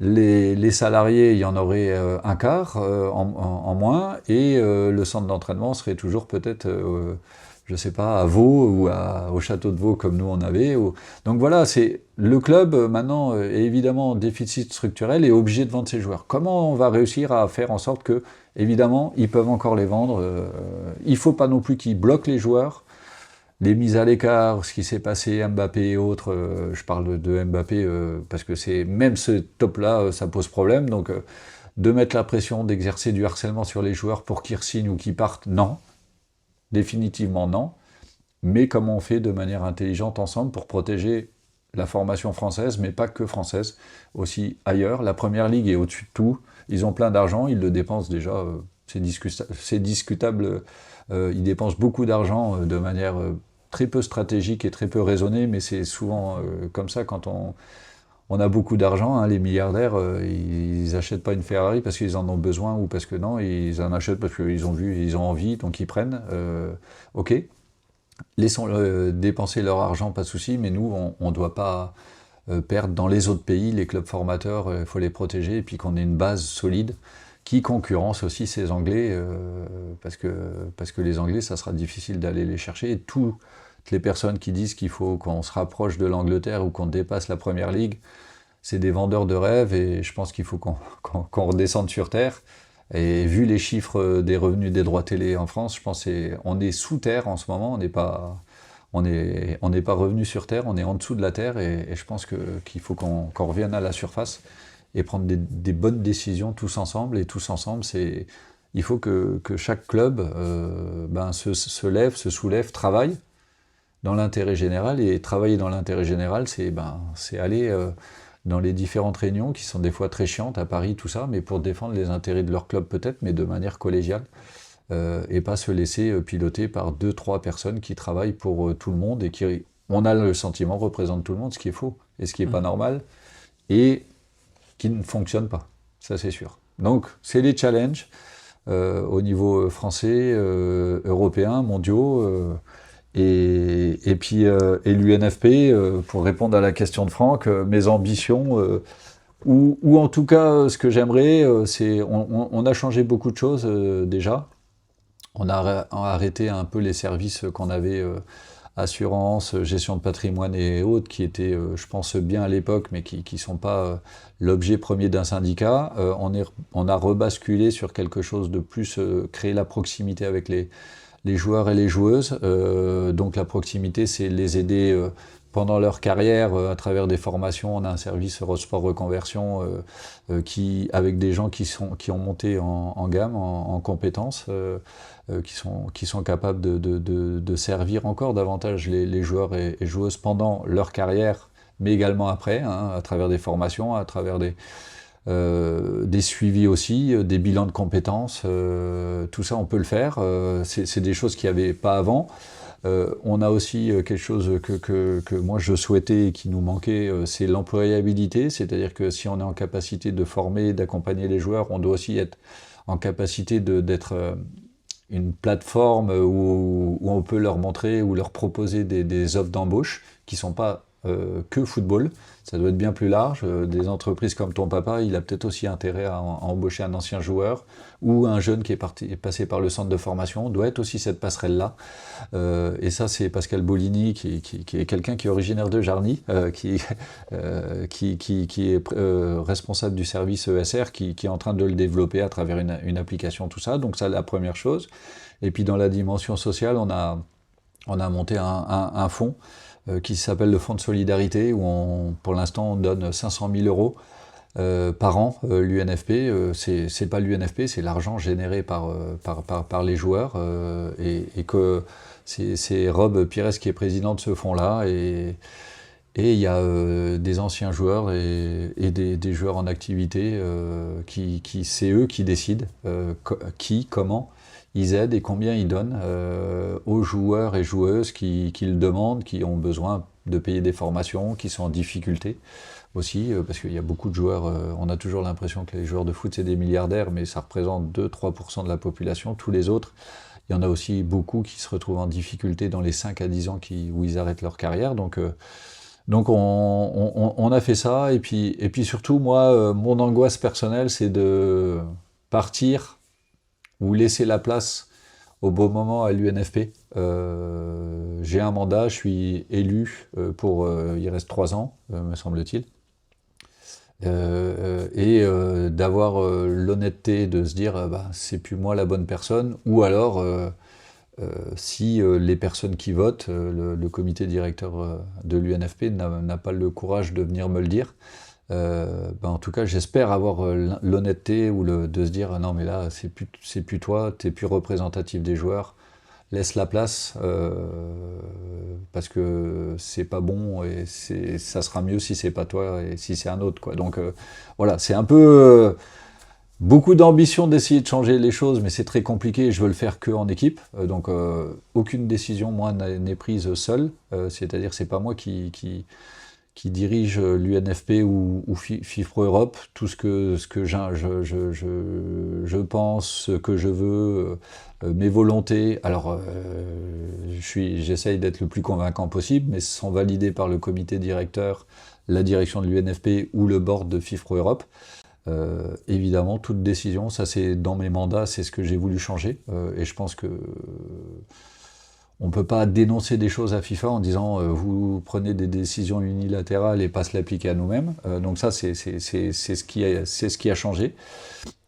Les salariés, il y en aurait un quart en moins, et le centre d'entraînement serait toujours peut-être, je sais pas, à Vaud ou au château de Vaud comme nous on avait. Donc voilà, le club maintenant est évidemment en déficit structurel et est obligé de vendre ses joueurs. Comment on va réussir à faire en sorte que, évidemment, ils peuvent encore les vendre. Il faut pas non plus qu'ils bloquent les joueurs. Les mises à l'écart, ce qui s'est passé, Mbappé et autres, je parle de Mbappé parce que même ce top-là, ça pose problème. Donc de mettre la pression, d'exercer du harcèlement sur les joueurs pour qu'ils re-signent ou qu'ils partent, non. Définitivement non. Mais comment on fait de manière intelligente ensemble pour protéger la formation française, mais pas que française, aussi ailleurs. La Première Ligue est au-dessus de tout. Ils ont plein d'argent, ils le dépensent déjà, c'est discutable. Ils dépensent beaucoup d'argent de manière très peu stratégique et très peu raisonnée, mais c'est souvent comme ça quand on a beaucoup d'argent. Les milliardaires, ils n'achètent pas une Ferrari parce qu'ils en ont besoin ou parce que non, ils en achètent parce qu'ils ont vu, ils ont envie, donc ils prennent. Ok, laissons dépenser leur argent, pas de souci, mais nous, on ne doit pas perdre dans les autres pays. Les clubs formateurs, il faut les protéger, et puis qu'on ait une base solide qui concurrence aussi ces Anglais, parce que les Anglais, ça sera difficile d'aller les chercher. Et toutes les personnes qui disent qu'il faut qu'on se rapproche de l'Angleterre ou qu'on dépasse la Première Ligue, c'est des vendeurs de rêves, et je pense qu'il faut qu'on redescende sur Terre. Et vu les chiffres des revenus des droits télé en France, je pense on est sous terre en ce moment, on n'est pas revenu sur terre, on est en dessous de la terre, et je pense qu'il faut qu'on revienne à la surface et prendre des bonnes décisions tous ensemble. Et tous ensemble, il faut que chaque club se lève, se soulève, travaille dans l'intérêt général. Et travailler dans l'intérêt général, c'est aller dans les différentes réunions qui sont des fois très chiantes à Paris, tout ça, mais pour défendre les intérêts de leur club peut-être, mais de manière collégiale, et pas se laisser piloter par 2-3 personnes qui travaillent pour tout le monde et qui, on a le sentiment, représentent tout le monde, ce qui est faux et ce qui n'est pas normal et qui ne fonctionne pas, ça c'est sûr. Donc c'est les challenges au niveau français, européen, mondiaux, et puis l'UNFP, pour répondre à la question de Franck, mes ambitions, ou en tout cas ce que j'aimerais, c'est, on a changé beaucoup de choses déjà. On a arrêté un peu les services qu'on avait, assurance, gestion de patrimoine et autres, qui étaient, je pense, bien à l'époque, mais qui ne sont pas l'objet premier d'un syndicat. On a rebasculé sur quelque chose de plus, créer la proximité avec les joueurs et les joueuses. Donc la proximité, c'est les aider pendant leur carrière, à travers des formations. On a un service sport reconversion avec des gens qui ont monté en gamme, en compétences, qui sont capables de servir encore davantage les joueurs et joueuses pendant leur carrière, mais également après, hein, à travers des formations, à travers des suivis aussi, des bilans de compétences, tout ça on peut le faire. C'est des choses qu'il n'y avait pas avant. On a aussi quelque chose que moi je souhaitais et qui nous manquait, c'est l'employabilité, c'est-à-dire que si on est en capacité de former, d'accompagner les joueurs, on doit aussi être en capacité d'être une plateforme où on peut leur montrer ou leur proposer des offres d'embauche qui ne sont pas que football. Ça doit être bien plus large. Des entreprises comme ton papa, il a peut-être aussi intérêt à embaucher un ancien joueur ou un jeune qui est passé par le centre de formation. Doit être aussi cette passerelle-là. Et ça, c'est Pascal Bolini, qui est quelqu'un qui est originaire de Jarny, qui est responsable du service ESR, qui est en train de le développer à travers une application, tout ça. Donc ça, la première chose. Et puis dans la dimension sociale, on a monté un fonds qui s'appelle le Fonds de Solidarité, où pour l'instant on donne 500 000 euros par an. L'UNFP, c'est pas l'UNFP, c'est l'argent généré par les joueurs, et que c'est Rob Pires qui est président de ce fonds-là, et il y a des anciens joueurs et des joueurs en activité qui c'est eux qui décident comment ils aident et combien ils donnent aux joueurs et joueuses qui le demandent, qui ont besoin de payer des formations, qui sont en difficulté aussi, parce qu'il y a beaucoup de joueurs, on a toujours l'impression que les joueurs de foot c'est des milliardaires, mais ça représente 2-3% de la population. Tous les autres, il y en a aussi beaucoup qui se retrouvent en difficulté dans les 5 à 10 ans où ils arrêtent leur carrière. Donc on a fait ça, et puis surtout, moi, mon angoisse personnelle, c'est de partir ou laisser la place au bon moment à l'UNFP. J'ai un mandat, je suis élu il reste 3 ans, me semble-t-il. D'avoir l'honnêteté de se dire c'est plus moi la bonne personne, ou alors si les personnes qui votent, le comité directeur de l'UNFP n'a pas le courage de venir me le dire, en tout cas j'espère avoir l'honnêteté de se dire non mais là c'est plus toi, t'es plus représentatif des joueurs, laisse la place, parce que c'est pas bon, et ça sera mieux si c'est pas toi et si c'est un autre, quoi. Donc voilà, c'est un peu beaucoup d'ambition d'essayer de changer les choses, mais c'est très compliqué, et je veux le faire que en équipe. Donc aucune décision moi n'est prise seule, c'est-à-dire c'est pas moi qui dirige l'UNFP ou FIFPro Europe. Tout ce que je pense, ce que je veux, mes volontés. Alors, j'essaye d'être le plus convaincant possible, mais sont validés par le comité directeur, la direction de l'UNFP ou le board de FIFPro Europe. Évidemment, toute décision, ça c'est dans mes mandats, c'est ce que j'ai voulu changer. Et je pense que on ne peut pas dénoncer des choses à FIFA en disant vous prenez des décisions unilatérales et pas se l'appliquer à nous-mêmes. Donc ça, c'est ce qui a changé.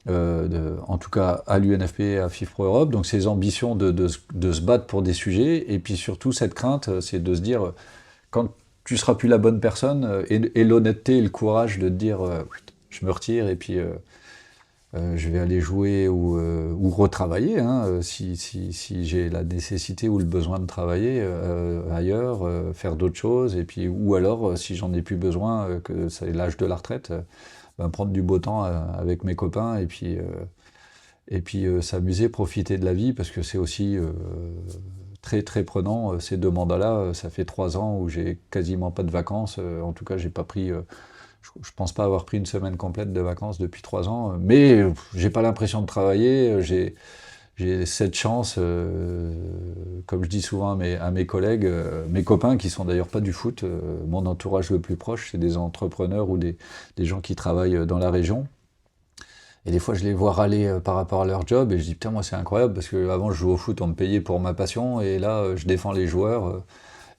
en tout cas à l'UNFP et à FIFPro Europe, donc ces ambitions de se battre pour des sujets, et puis surtout cette crainte, c'est de se dire, quand tu seras plus la bonne personne, et l'honnêteté et le courage de te dire, je me retire, et puis je vais aller jouer ou retravailler, hein, si j'ai la nécessité ou le besoin de travailler ailleurs, faire d'autres choses, et puis, ou alors, si j'en ai plus besoin, que c'est l'âge de la retraite, prendre du beau temps avec mes copains, et puis s'amuser, profiter de la vie, parce que c'est aussi très très prenant, ces 2 mandats-là. Ça fait 3 ans où j'ai quasiment pas de vacances, en tout cas j'ai pas pris... je pense pas avoir pris une semaine complète de vacances depuis 3 ans, mais j'ai pas l'impression de travailler, j'ai cette chance, comme je dis souvent à mes collègues, mes copains qui sont d'ailleurs pas du foot, mon entourage le plus proche, c'est des entrepreneurs ou des gens qui travaillent dans la région. Et des fois, je les vois râler par rapport à leur job, et je dis, putain, moi c'est incroyable, parce qu'avant je jouais au foot, on me payait pour ma passion, et là, je défends les joueurs,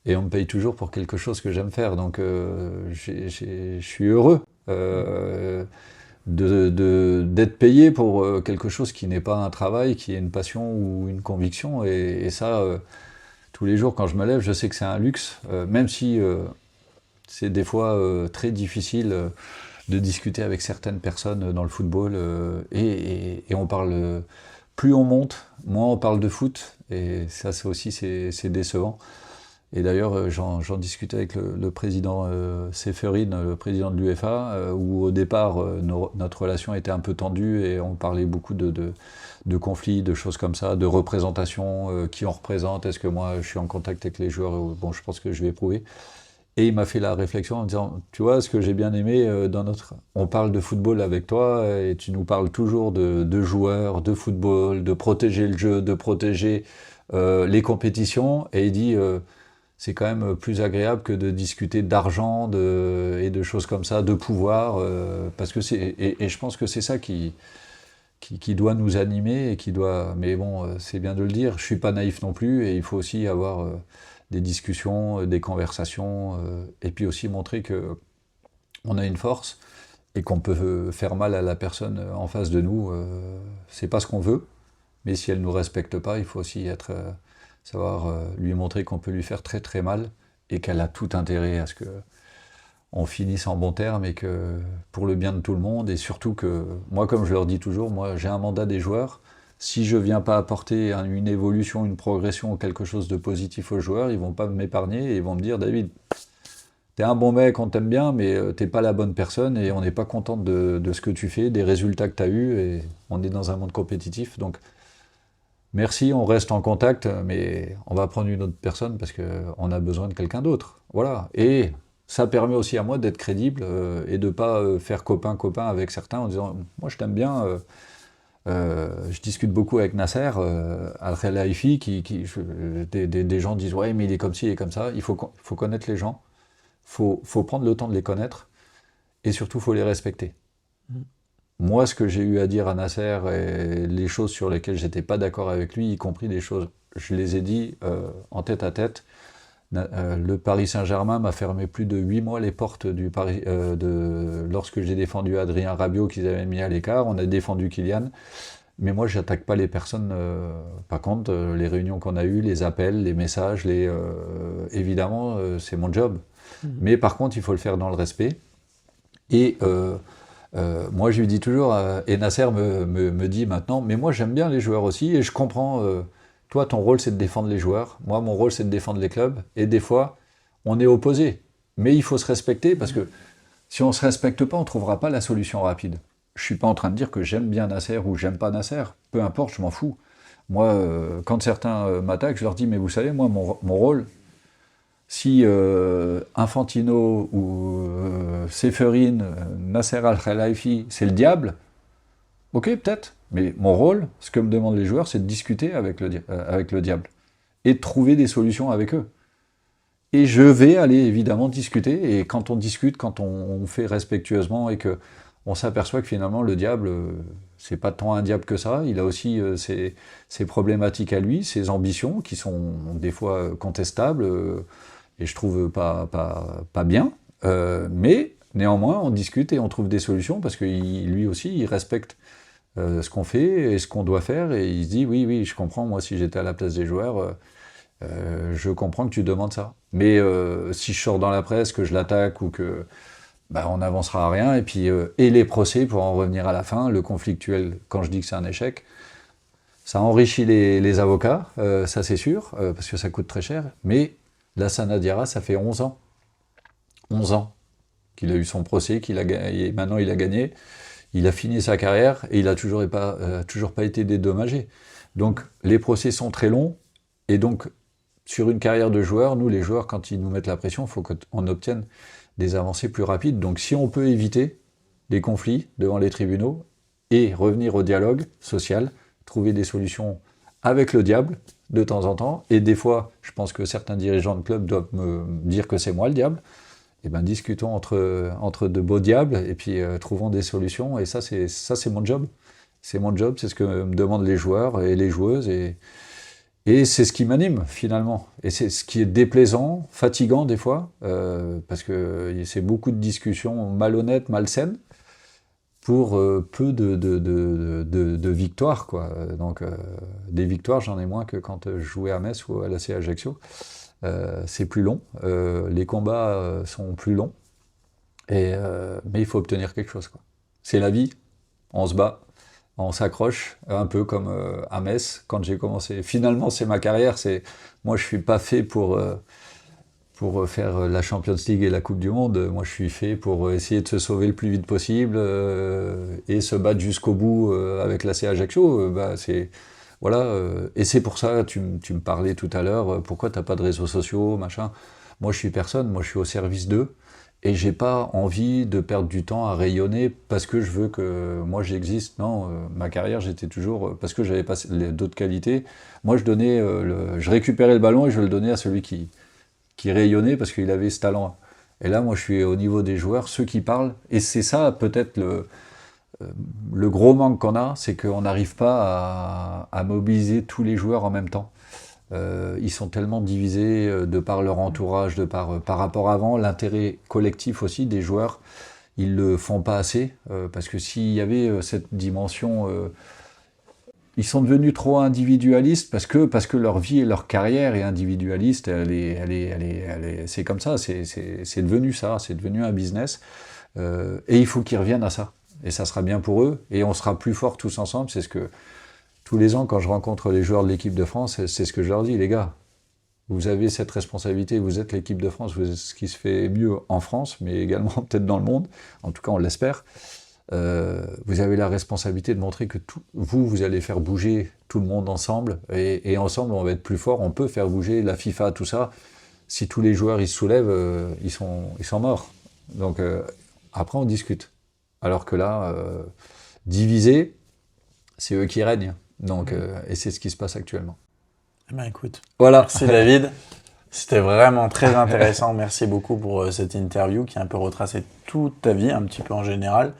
et on me paye toujours pour quelque chose que j'aime faire. Donc, je suis heureux d'être payé pour quelque chose qui n'est pas un travail, qui est une passion ou une conviction. Et ça, tous les jours, quand je me lève, je sais que c'est un luxe, même si c'est des fois très difficile de discuter avec certaines personnes dans le football, et on parle, plus on monte, moins on parle de foot, et ça c'est décevant. Et d'ailleurs, j'en discutais avec le président Seferin, le président de l'UEFA, où au départ, notre relation était un peu tendue, et on parlait beaucoup de conflits, de choses comme ça, de représentation, qui on représente, est-ce que moi je suis en contact avec les joueurs, bon, je pense que je vais prouver. Et il m'a fait la réflexion en disant, tu vois, ce que j'ai bien aimé on parle de football avec toi, et tu nous parles toujours de joueurs, de football, de protéger le jeu, de protéger les compétitions, et il dit, c'est quand même plus agréable que de discuter d'argent et de choses comme ça, de pouvoir, parce que et je pense que c'est ça qui doit nous animer, et qui doit, mais bon, c'est bien de le dire, je suis pas naïf non plus, et il faut aussi avoir des discussions, des conversations, et puis aussi montrer que on a une force, et qu'on peut faire mal à la personne en face de nous, c'est pas ce qu'on veut, mais si elle nous respecte pas, il faut aussi savoir lui montrer qu'on peut lui faire très très mal, et qu'elle a tout intérêt à ce que on finisse en bon terme, et que pour le bien de tout le monde, et surtout que, moi comme je leur dis toujours, moi j'ai un mandat des joueurs, si je viens pas apporter une évolution, une progression, quelque chose de positif aux joueurs, ils vont pas m'épargner, et ils vont me dire, David, t'es un bon mec, on t'aime bien, mais t'es pas la bonne personne, et on n'est pas content de ce que tu fais, des résultats que tu as eus, et on est dans un monde compétitif, donc merci, on reste en contact, mais on va prendre une autre personne, parce qu'on a besoin de quelqu'un d'autre. Voilà. Et ça permet aussi à moi d'être crédible, et de ne pas faire copain-copain avec certains en disant, moi je t'aime bien, je discute beaucoup avec Nasser Al-Khelaifi, des gens disent, ouais, mais il est comme ci et comme ça. Il faut connaître les gens, faut prendre le temps de les connaître, et surtout, il faut les respecter. Moi, ce que j'ai eu à dire à Nasser, et les choses sur lesquelles j'étais pas d'accord avec lui, y compris des choses, je les ai dit en tête à tête. Le Paris Saint-Germain m'a fermé plus de 8 mois les portes du Paris, lorsque j'ai défendu Adrien Rabiot, qu'ils avaient mis à l'écart. On a défendu Kylian, mais moi j'attaque pas les personnes. Par contre, les réunions qu'on a eues, les appels, les messages, évidemment, c'est mon job. Mais par contre, il faut le faire dans le respect. Et moi, je lui dis toujours, et Nasser me dit maintenant, mais moi j'aime bien les joueurs aussi, et je comprends, toi ton rôle c'est de défendre les joueurs, moi mon rôle c'est de défendre les clubs, et des fois on est opposés, mais il faut se respecter, parce que si on se respecte pas, on trouvera pas la solution rapide. Je suis pas en train de dire que j'aime bien Nasser ou j'aime pas Nasser, peu importe, je m'en fous. Moi, quand certains m'attaquent, je leur dis, mais vous savez, moi mon rôle, si Infantino ou Seferin, Nasser Al-Khelaifi, c'est le diable, ok, peut-être, mais mon rôle, ce que me demandent les joueurs, c'est de discuter avec le diable, et de trouver des solutions avec eux. Et je vais aller évidemment discuter, et quand on discute, quand on fait respectueusement, et qu'on s'aperçoit que finalement le diable, c'est pas tant un diable que ça, il a aussi ses problématiques à lui, ses ambitions, qui sont des fois contestables, et je trouve pas bien, mais néanmoins on discute et on trouve des solutions, parce que lui aussi il respecte ce qu'on fait et ce qu'on doit faire, et il se dit oui, je comprends, moi si j'étais à la place des joueurs, je comprends que tu demandes ça. Mais si je sors dans la presse, que je l'attaque ou que on n'avancera à rien, et puis et les procès, pour en revenir à la fin, le conflictuel, quand je dis que c'est un échec, ça enrichit les avocats, ça c'est sûr, parce que ça coûte très cher, mais Lassana Diarra, ça fait 11 ans. 11 ans qu'il a eu son procès, maintenant il a gagné, il a fini sa carrière, et il n'a toujours pas été dédommagé. Donc les procès sont très longs, et donc sur une carrière de joueur, nous les joueurs, quand ils nous mettent la pression, il faut qu'on obtienne des avancées plus rapides. Donc si on peut éviter les conflits devant les tribunaux, et revenir au dialogue social, trouver des solutions avec le diable, de temps en temps, et des fois, je pense que certains dirigeants de club doivent me dire que c'est moi le diable, et discutons entre de beaux diables, et puis trouvons des solutions, et ça c'est mon job. C'est mon job, c'est ce que me demandent les joueurs et les joueuses, et c'est ce qui m'anime, finalement. Et c'est ce qui est déplaisant, fatigant des fois, parce que c'est beaucoup de discussions malhonnêtes, malsaines, pour peu de victoires, quoi. Donc, des victoires, j'en ai moins que quand je jouais à Metz ou à l'AC Ajaccio. C'est plus long, les combats sont plus longs, mais il faut obtenir quelque chose, quoi. C'est la vie, on se bat, on s'accroche, un peu comme à Metz, quand j'ai commencé. Finalement, c'est ma carrière, moi je suis pas fait pour faire la Champions League et la Coupe du Monde. Moi, je suis fait pour essayer de se sauver le plus vite possible et se battre jusqu'au bout avec l'AC Ajaccio. Voilà, et c'est pour ça, tu me parlais tout à l'heure, pourquoi t'as pas de réseaux sociaux, machin. Moi, je suis personne, moi, je suis au service d'eux, et j'ai pas envie de perdre du temps à rayonner parce que je veux que moi j'existe. Non, ma carrière, j'étais toujours, parce que j'avais pas d'autres qualités. Moi, je récupérais le ballon et je le donnais à celui qui rayonnait parce qu'il avait ce talent. Et là, moi, je suis au niveau des joueurs, ceux qui parlent, et c'est ça peut-être le gros manque qu'on a, c'est qu'on n'arrive pas à mobiliser tous les joueurs en même temps. Ils sont tellement divisés de par leur entourage, par rapport à avant, l'intérêt collectif aussi des joueurs, ils le font pas assez, parce que s'il y avait cette dimension, ils sont devenus trop individualistes parce que leur vie et leur carrière est individualiste, c'est comme ça, c'est devenu ça, c'est devenu un business, et il faut qu'ils reviennent à ça. Et ça sera bien pour eux, et on sera plus forts tous ensemble. C'est ce que, tous les ans, quand je rencontre les joueurs de l'équipe de France, c'est ce que je leur dis, les gars, vous avez cette responsabilité, vous êtes l'équipe de France, vous êtes ce qui se fait mieux en France, mais également peut-être dans le monde, en tout cas on l'espère. Vous avez la responsabilité de montrer que vous allez faire bouger tout le monde ensemble, et ensemble on va être plus fort, on peut faire bouger la FIFA, tout ça. Si tous les joueurs ils se soulèvent, ils sont morts. Donc après on discute. Alors que là, divisés, c'est eux qui règnent. Donc, et c'est ce qui se passe actuellement. Eh ben écoute, voilà. Merci David. C'était vraiment très intéressant. Merci beaucoup pour cette interview qui a un peu retracé toute ta vie, un petit peu en général.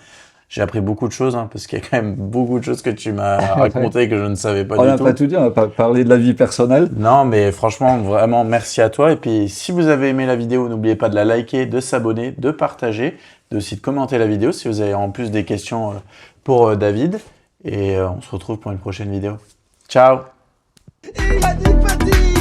J'ai appris beaucoup de choses, parce qu'il y a quand même beaucoup de choses que tu m'as racontées que je ne savais pas du tout. On n'a pas tout dit, on n'a pas parlé de la vie personnelle. Non, mais franchement, vraiment, merci à toi. Et puis, si vous avez aimé la vidéo, n'oubliez pas de la liker, de s'abonner, de partager, de aussi de commenter la vidéo si vous avez en plus des questions pour David. Et on se retrouve pour une prochaine vidéo. Ciao! Il a dit petit.